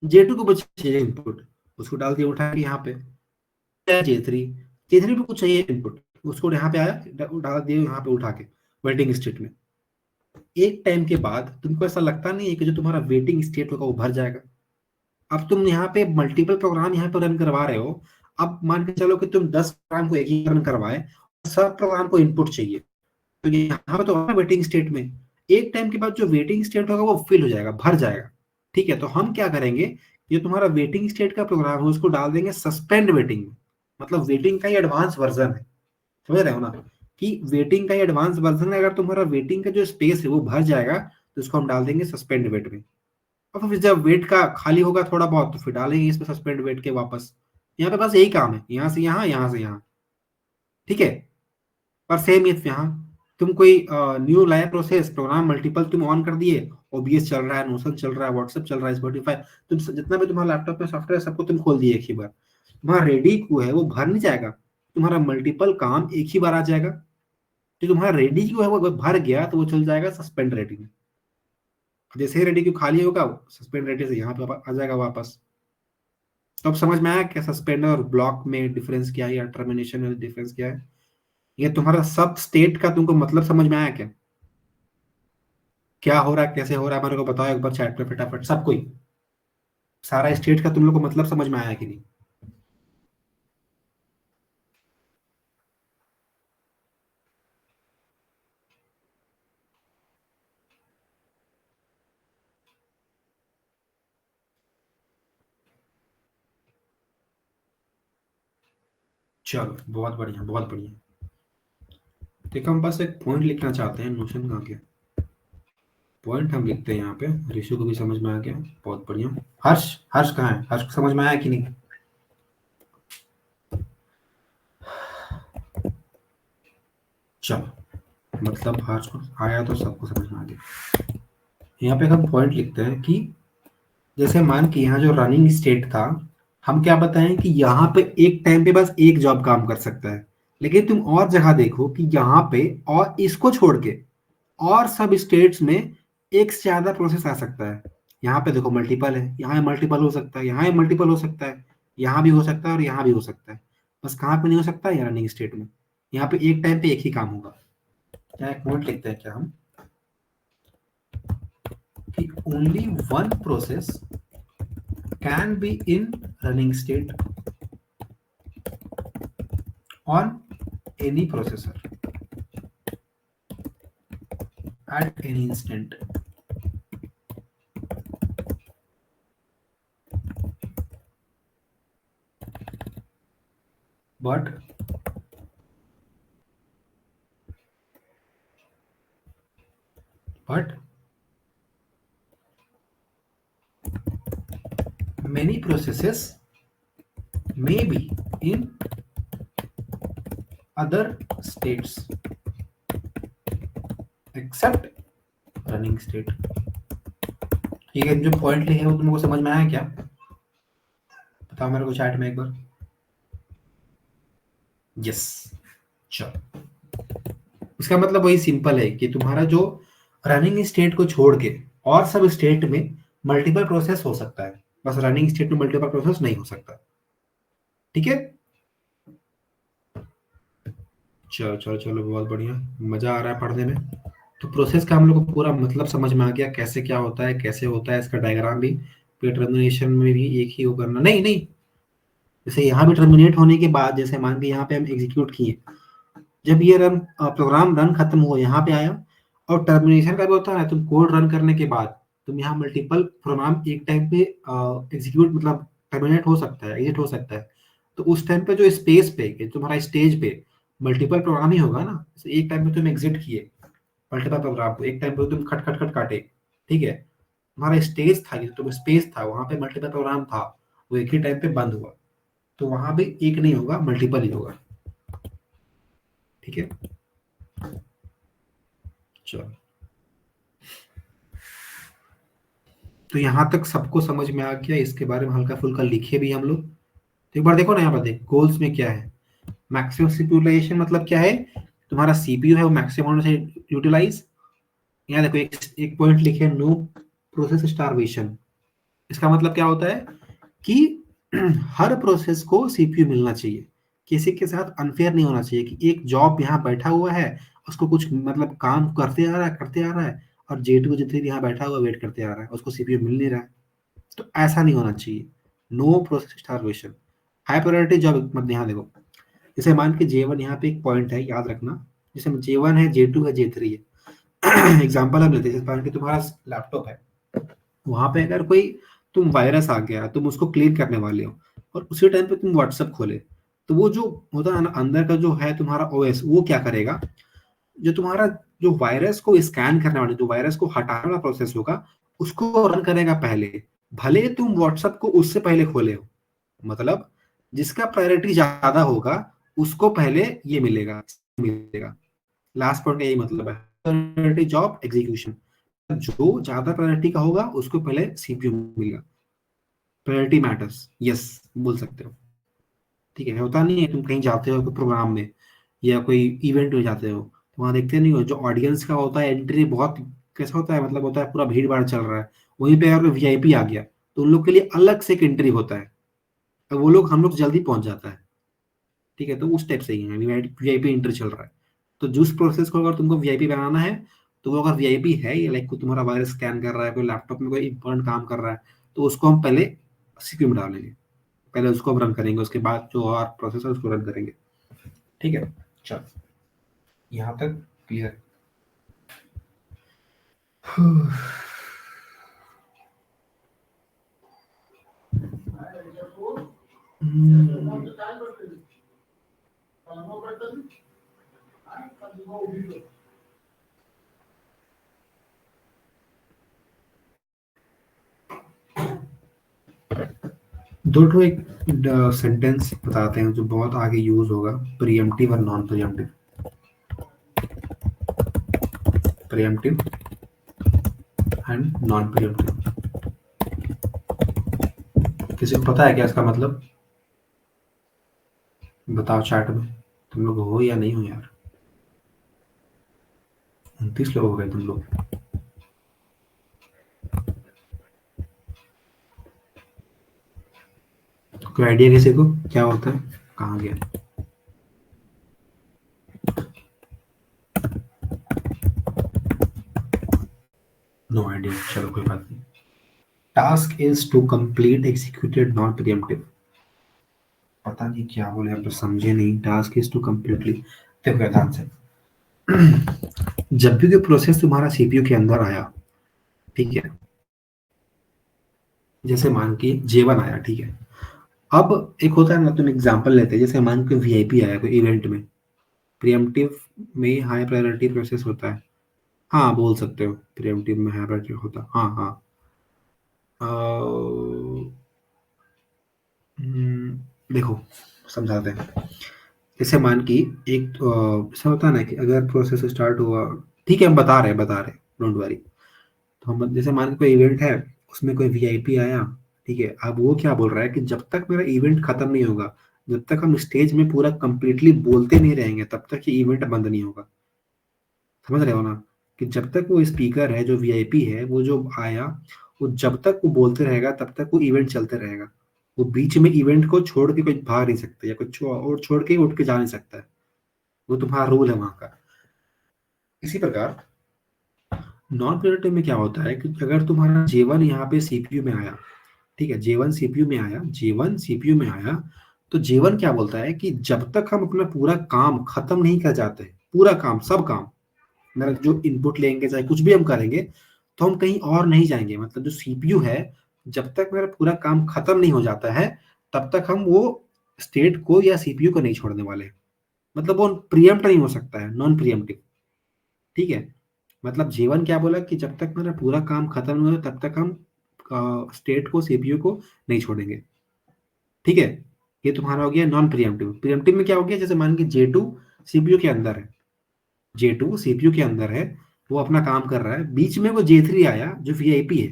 Speaker 1: J2 को कुछ चाहिए इनपुट, उसको डाल दिया उठा के यहाँ पे। J3, J3 पे कुछ चाहिए इनपुट, उसको यहाँ पे आया, डाल दिया यहाँ पे उठा के वेटिंग स्टेट में। एक टाइम के बाद तुमको ऐसा लगता नहीं है कि जो तुम्हारा वेटिंग स्टेट होगा वो भर जाएगा? अब तुम यहाँ पे मल्टीपल प्रोग्राम यहाँ पे रन करवा रहे हो। अब मान के चलो कि तुम 10 प्रोग्राम को एक ही रन करवाए, सब प्रोग्राम को इनपुट चाहिए, तो यहाँ पे तो वेटिंग स्टेट में, एक टाइम के बाद जो वेटिंग स्टेट होगा वो फिल हो जाएगा, भर जाएगा। ठीक है, तो हम क्या करेंगे, ये तुम्हारा वेटिंग स्टेट का प्रोग्राम है, उसको डाल देंगे सस्पेंड वेटिंग में। मतलब वेटिंग का ही एडवांस वर्जन है, समझ रहे हो ना, कि वेटिंग का ही एडवांस वर्जन है। अगर तुम्हारा वेटिंग का जो स्पेस है वो भर जाएगा तो उसको हम डाल देंगे सस्पेंड वेट में। और फिर जब वेट का खाली होगा थोड़ा बहुत तो फिर डालेंगे इसमें सस्पेंड वेट के वापस। यहाँ पे बस यही काम है, यहाँ से यहाँ, यहाँ से यहाँ। ठीक है, और सेम ये यहाँ, तुम कोई new live process program multiple तुम ऑन कर दिए, ओबीएस चल रहा है, नोशन चल रहा है, व्हाट्सएप चल रहा है, स्पॉटिफाई, तुम जितना भी तुम्हारा लैपटॉप में सॉफ्टवेयर सबको तुम खोल दिए एक ही बार, तुम्हारा रेडी क्यू है वो भर नहीं जाएगा, तुम्हारा मल्टीपल काम एक ही बार आ जाएगा। जो तुम्हारा रेडी क्यू है वो भर गया तो वो चल जाएगा सस्पेंड रेडी में। जैसे ही रेडी क्यू खाली होगा, सस्पेंड रेडी से यहाँ पे आ जाएगा वापस। तो अब समझ में आया क्या सस्पेंड और ब्लॉक में डिफरेंस क्या है, या टर्मिनेशन में डिफरेंस क्या है? ये तुम्हारा सब स्टेट का तुमको मतलब समझ में आया क्या, क्या हो रहा है, कैसे हो रहा है, मेरे को बताओ एक बार चैट पे फटाफट सब कोई। सारा स्टेट का तुम लोग को मतलब समझ में आया कि नहीं? चलो बहुत बढ़िया, बहुत बढ़िया। देखो हम बस एक पॉइंट लिखना चाहते हैं, नोशन का क्या पॉइंट हम लिखते हैं यहाँ पे, ऋषु को भी समझ में आ गया, बहुत बढ़िया। हर्ष, हर्ष कहाँ है, हर्ष को समझ में आया कि नहीं? चलो, मतलब आज को आया तो सबको समझ में आ गया। यहाँ पे हम पॉइंट लिखते हैं कि जैसे मान कि यहाँ जो रनिंग स्टेट था, हम क्या बताएं कि यहाँ पे एक टाइम पे बस एक जॉब काम कर सकता है, लेकिन तुम और जगह देखो कि यहाँ पे और इसको छोड़ के और सब स्टेट्स में एक से ज्यादा प्रोसेस आ सकता है। यहाँ पे देखो मल्टीपल है, यहाँ मल्टीपल हो सकता है, यहाँ मल्टीपल हो सकता है, यहाँ भी हो सकता है और यहाँ भी हो सकता है। बस कहाँ पे नहीं हो सकता है? रनिंग स्टेट में। यहाँ पे एक टाइम पे एक ही काम होगा। क्या एक नोट लिखते हैं क्या हम कि only one process can be in running state on any processor at any instant. But many processes may be in other states except running state. ठीक है, जो पॉइंट लिखे वो तुमको समझ में आया क्या? बताओ मेरे को चैट में एक बार। यस, चलो, इसका मतलब वही सिंपल है कि तुम्हारा जो रनिंग स्टेट को छोड़ के और सब स्टेट में मल्टीपल प्रोसेस हो सकता है, बस रनिंग स्टेट में मल्टीपल प्रोसेस नहीं हो सकता। ठीक है, चलो चलो चलो, बहुत बढ़िया, मजा आ रहा है पढ़ने में। तो प्रोसेस का हम लोग को पूरा मतलब समझ में आ गया, कैसे क्या होता है, कैसे होता है, इसका डायग्राम भी। फिर टर्मिनेशन में भी एक ही वो करना, नहीं नहीं, जैसे यहाँ भी टर्मिनेट होने के बाद, जैसे मान के यहाँ पे हम एग्जीक्यूट किए, जब ये रन प्रोग्राम रन खत्म हुआ यहाँ पे आया, और टर्मिनेशन का भी होता है, तुम कोड रन करने के बाद तुम यहाँ मल्टीपल प्रोग्राम एक टाइम पे एग्जीक्यूट मतलब टर्मिनेट हो सकता है, एग्जिट हो सकता है। तो उस टाइम पे जो स्पेस पे तुम्हारा स्टेज पे मल्टीपल प्रोग्राम ही होगा ना। एक टाइम पे तुम एग्जिट किए मल्टीपल प्रोग्राम को, एक टाइम पे तुम खट खट खट काटे, ठीक है, तुम्हारा स्टेज था, तो स्पेस था, वहां पे मल्टीपल प्रोग्राम था, वो एक ही टाइम पे बंद हुआ, तो वहां पे एक नहीं होगा, मल्टीपल ही होगा। ठीक है, चलो, तो यहां तक सबको समझ में आ गया। इसके बारे में हल्का फुल्का लिखे भी हम लोग। तो एक बार देखो ना, यहाँ पर देख गोल्स में क्या है। मैक्सिमम यूटिलाइजेशन मतलब क्या है, तुम्हारा सीपीयू है वो मैक्सिमम से यूटिलाइज। यहाँ देखो एक पॉइंट लिखे, नो प्रोसेस स्टारवेशन। इसका मतलब क्या होता है कि हर प्रोसेस को सीपीयू मिलना चाहिए, किसी के साथ अनफेयर नहीं होना चाहिए कि एक जॉब यहाँ बैठा हुआ है, उसको कुछ मतलब काम करते आ रहा है, और J2 जितने यहाँ बैठा हुआ वेट करते आ रहा है, उसको सीपीयू मिल नहीं रहा है। तो ऐसा नहीं होना चाहिए, no process starvation. High priority job मतलब यहाँ देखो, जैसे मान के J1 यहाँ पे एक पॉइंट है, याद रखना, जैसे J1 है, J2 है, J3 है। एग्जाम्पल हम लेते हैं, जैसे मान के तुम्हारा लैपटॉप है, वहां पे अगर कोई तुम वायरस आ गया, तुम उसको क्लीन करने वाले हो, और उसी टाइम पे तुम व्हाट्सएप खोले, तो वो जो होता है ना अंदर का जो है तुम्हारा ओएस, वो क्या करेगा, जो तुम्हारा जो वायरस को स्कैन करने वाला, जो वायरस को हटाने वाला प्रोसेस होगा, उसको रन करेगा पहले, भले तुम व्हाट्सएप को उससे पहले खोले हो। मतलब जिसका प्रायोरिटी ज्यादा होगा उसको पहले ये मिलेगा। लास्ट पॉइंट का यही मतलब है, प्रायोरिटी जॉब एग्जीक्यूशन। जो ज्यादा प्रायोरिटी का होगा उसको पहले सीपीयू मिलेगा। प्रायोरिटी मैटर्स, यस, बोल सकते हो। ठीक है, होता नहीं है तुम कहीं जाते हो कोई प्रोग्राम में या कोई इवेंट में जाते हो, तो वहां देखते नहीं हो जो ऑडियंस का होता है एंट्री बहुत कैसा होता है, मतलब होता है पूरा भीड़ भाड़ चल रहा है, वहीं पे अगर वीआईपी आ गया तो उन लोग के लिए अलग से एक एंट्री होता है, तो वो लोग हम लोग जल्दी पहुंच जाता है। ठीक है, तो उस टाइप से ही है, वीआईपी एंट्री चल रहा है। तो जिस प्रोसेस को अगर तुमको वीआईपी बनाना है, तो वो अगर वीआईपी है, या लाइक तुम्हारा वायरस स्कैन कर रहा है, कोई लैपटॉप में कोई इंपॉर्टेंट काम कर रहा है, तो उसको हम पहले सीपीयू में डालेंगे, पहले उसको हम रन करेंगे, उसके बाद जो और प्रोसेस है उसको रन करेंगे। ठीक है, चल, यहाँ तक क्लियर। दो ठो एक सेंटेंस बताते हैं जो बहुत आगे यूज होगा, प्रीएम्प्टिव और non preemptive. Preemptive and non preemptive. किसी को पता है क्या इसका मतलब? बताओ चैट में, तुम लोग हो या नहीं हो यार? 29 लोग हो गए तुम लोग। कोई आइडिया किसी को क्या होता है? कहाँ गया? नो आइडिया, चलो कोई बात नहीं। Task is to complete executed non preemptive. पता नहीं क्या बोले, आप तो समझे नहीं। टास्क इज टू कंप्लीटली, देखो ध्यान से। जब भी कोई प्रोसेस तुम्हारा सीपीयू के अंदर आया, ठीक है, जैसे मान के J1 आया, ठीक है। अब एक होता है ना, तुम एग्जांपल लेते हैं, जैसे मान के वीआईपी आया कोई इवेंट में, प्रिएम्प्टिव में हाई प्रायोरिटी प्रोसेस होता है। हाँ बोल सकते हो, प्रिएम्प्टिव में हाई प्रायोरिटी होता है, हाँ हाँ। अ, देखो समझाते हैं। जैसे मान की एक ऐसा होता है ना कि अगर प्रोसेस स्टार्ट हुआ, ठीक है हम बता रहे, डोंट वरी। तो हम जैसे मान के कोई इवेंट है, उसमें कोई वीआईपी आया, ठीक है। अब वो क्या बोल रहा है कि जब तक मेरा इवेंट खत्म नहीं होगा, जब तक हम स्टेज में पूरा कंप्लीटली बोलते नहीं रहेंगे, तब तक ये इवेंट बंद नहीं होगा। समझ रहे हो ना? कि जब तक वो स्पीकर है जो वीआईपी है, वो जो आया, वो जब तक वो बोलते रहेगा तब तक वो इवेंट चलते रहेगा। वो बीच में इवेंट को छोड़ के कोई भाग नहीं सकता, या कुछ और छोड़ के उठ के जा नहीं सकता है। वो तुम्हारा रूल है वहां का। इसी प्रकार नॉन प्रियोरिटी में क्या होता है कि अगर तुम्हारा J1 यहाँ पे सीपीयू में आया, ठीक है, J1 सीपीयू में आया, तो J1 क्या बोलता है कि जब तक हम अपना पूरा काम खत्म नहीं कर जाते, पूरा काम, सब काम, मेरा जो इनपुट लेंगे चाहे कुछ भी हम करेंगे, तो हम कहीं और नहीं जाएंगे। मतलब जो सीपीयू है, जब तक मेरा पूरा काम खत्म नहीं हो जाता है, तब तक हम वो स्टेट को या सीपीयू को नहीं छोड़ने वाले। मतलब वो प्रियम्प्ट नहीं हो सकता है, नॉन प्रियम्प्टिव, ठीक है। मतलब जीवन क्या बोला कि जब तक मेरा पूरा काम खत्म नहीं हो तब तक हम स्टेट को, सीपीयू को नहीं छोड़ेंगे, ठीक है। ये तुम्हारा हो गया नॉन प्रियम्प्टिव। प्रियम्प्टिव में क्या हो गया, जैसे मान के J2 सीपीयू के अंदर है, J2 सीपीयू के अंदर है, वो अपना काम कर रहा है, बीच में वो J3 आया जो वीआईपी है,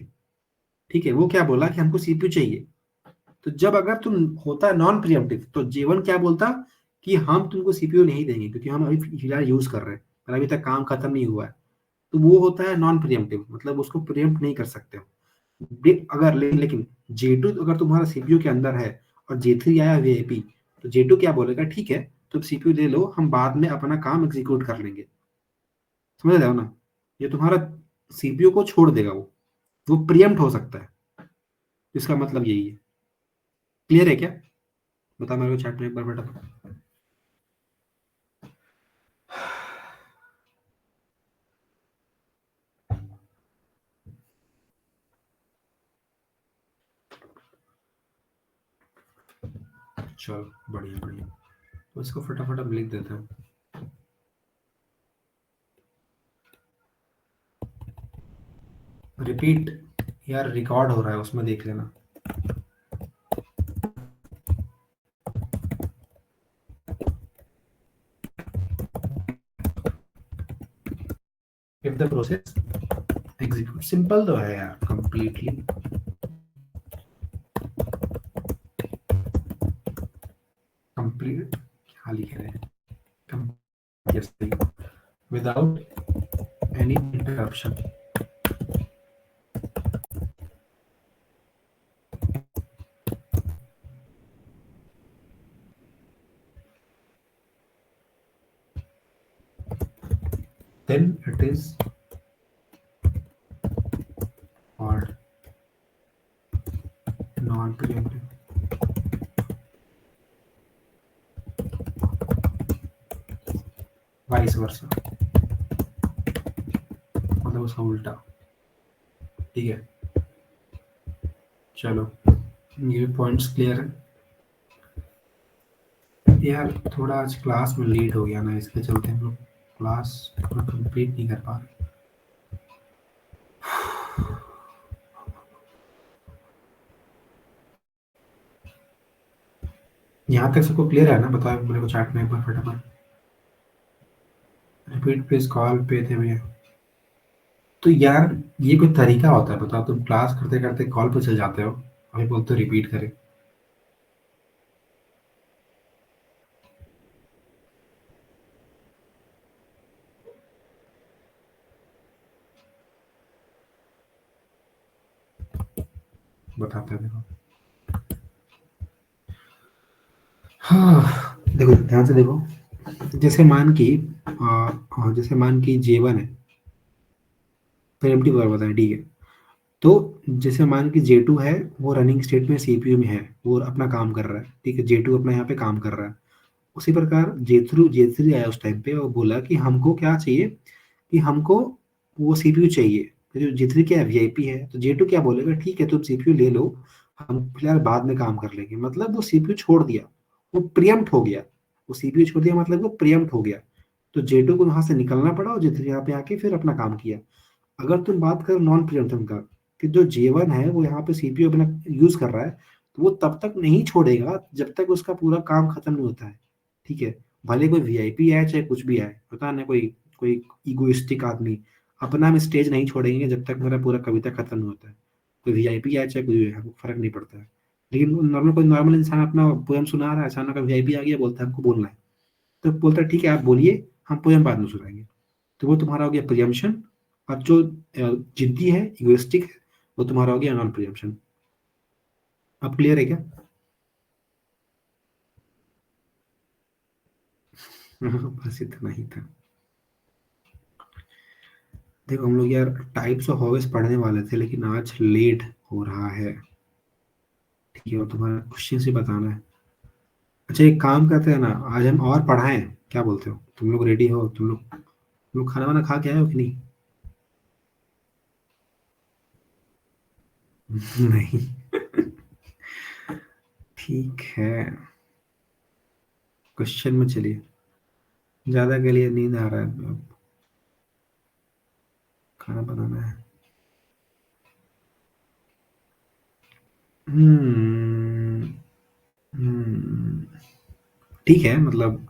Speaker 1: ठीक है। वो क्या बोला कि हमको सीपीयू चाहिए। तो जब अगर तुम होता है नॉन प्रियम्प्टिव, तो J1 क्या बोलता कि हम तुमको सीपीयू नहीं देंगे, क्योंकि हम अभी फिलहाल यूज कर रहे हैं और अभी तक काम खत्म नहीं हुआ है। तो वो होता है नॉन प्रियम्प्टिव, मतलब उसको प्रियम्प्ट नहीं कर सकते हो। अगर लेकिन J2 अगर तुम्हारा सीपीयू के अंदर है और J3 आया वीआईपी, तो J2 क्या बोलेगा, ठीक है तुम सीपीयू दे लो, हम बाद में अपना काम एग्जीक्यूट कर लेंगे। समझ रहे हो ना? ये तुम्हारा सीपीयू को छोड़ देगा, वो प्रियम्प्ट हो सकता है। इसका मतलब यही है। क्लियर है क्या? बता मेरे को चैट में एक बार बेटा। चलो बढ़िया बढ़िया, तो इसको फटाफट अब लिख देते हैं। रिपीट यार, रिकॉर्ड हो रहा है, उसमें देख लेना। If the process execute, simple तो है यार, कंप्लीटली कंप्लीट, क्या लिख रहे हैं, yes, without any interruption, then it is called non-preemptive. Vice versa, मतलब उसका उल्टा, ठीक है। चलो ये पॉइंट्स क्लियर है यार। थोड़ा आज क्लास में लेट हो गया ना, इसके चलते हम लोग क्लास पूरा कंप्लीट नहीं कर पा रहे। यहाँ तक सबको क्लियर है ना? बताओ मेरे को चैट में एक बार फटाफट। रिपीट प्लीज, कॉल पे थे भैया। तो यार ये कोई तरीका होता है बताओ? तुम क्लास करते करते कॉल पे चल जाते हो, अभी बोलते हो रिपीट करें। बताते हैं, देखो। हाँ देखो, ध्यान से देखो। जैसे मान की जैसे मान की J1 है, प्रिमिटिव वर्ब बताएं, ठीक है। तो जैसे मान कि J2 है, वो रनिंग स्टेट में सीपीयू में है, वो अपना काम कर रहा है, ठीक है। J2 अपना यहाँ पे काम कर रहा है। उसी प्रकार J3 आया उस टाइम पे और बोला कि हमको क्या चाहिए, कि हमको वो सीपीयू चाहिए। तो जो J3 क्या है, वीआईपी है, तो J2 क्या बोलेगा, ठीक है तुम सीपीयू ले लो, हम फिलहाल बाद में काम कर लेंगे। मतलब वो सीपीयू छोड़ दिया, वो प्रियम्प्ट हो गया। वो सीपीयू छोड़ दिया मतलब वो प्रियम्प्ट हो गया। तो J2 को वहां से निकलना पड़ा और J3 यहाँ पे आके फिर अपना काम किया। अगर तुम बात करो नॉन प्रियम्पशन का, कि जो J1 है वो यहाँ पे सीपीयू अपना यूज कर रहा है, तो वो तब तक नहीं छोड़ेगा जब तक उसका पूरा काम खत्म नहीं होता है, ठीक है। भले कोई वीआईपी आए चाहे कुछ भी आए, पता ना, कोई कोई इगोइस्टिक आदमी, अपना हम स्टेज नहीं छोड़ेंगे जब तक मेरा पूरा कविता खत्म नहीं होता है। कोई वीआईपी आए चाहे कोई भी आए, हमको फर्क नहीं पड़ता है। लेकिन नॉर्मल कोई नॉर्मल इंसान अपना पोएम सुना रहा है, अचानक वीआईपी आ गया, बोलता है हमको बोलना है, तो बोलता है ठीक है आप बोलिए, हम पोएम बाद में सुनाएंगे। तो वो तुम्हारा हो गया प्रियम्पशन। और जो जिद्दी है, इगोइस्टिक है, वो तुम्हारा हो गया नॉन प्रियम्पशन। अब क्लियर है क्या? बस इतना ही था। देखो हम लोग यार टाइप्स ऑफ वॉइस पढ़ने वाले थे, लेकिन आज लेट हो रहा है, ठीक है। और तुम्हारा क्वेश्चन से बताना है। अच्छा एक काम करते हैं ना, आज हम और पढ़ाएं, क्या बोलते हो? तुम लोग रेडी हो? तुम लोग खाना वाना खा के आए हो कि नहीं? नहीं। ठीक है, क्वेश्चन में चलिए। ज्यादा के लिए नींद आ रहा है, अब खाना बनाना है। हम्म। हम्म, ठीक है, मतलब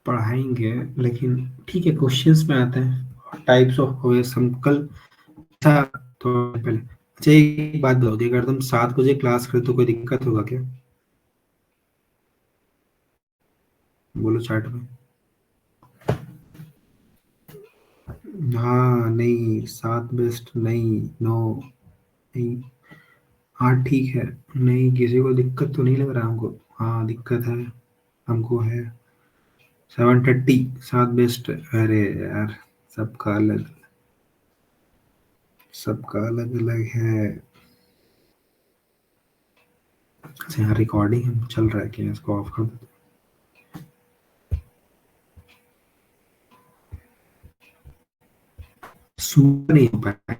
Speaker 1: पढ़ाएंगे, लेकिन ठीक है क्वेश्चंस में आते हैं। टाइप्स ऑफ वॉइस हम कल था, तो पहले अच्छा एक बात बताओ कि अगर तुम 7 बजे क्लास करे तो कोई दिक्कत होगा क्या? बोलो चैट में। हाँ नहीं, 7 बेस्ट नहीं, नो नहीं। हाँ ठीक है, नहीं किसी को दिक्कत तो नहीं लग रहा हमको। हाँ दिक्कत है, हमको है। 7:30, 7 बेस्ट, अरे यार सबका अलग, सबका अलग अलग है। अच्छा यहाँ रिकॉर्डिंग चल रहा है क्या? इसको ऑफ कर दो। सुन नहीं हो पाया।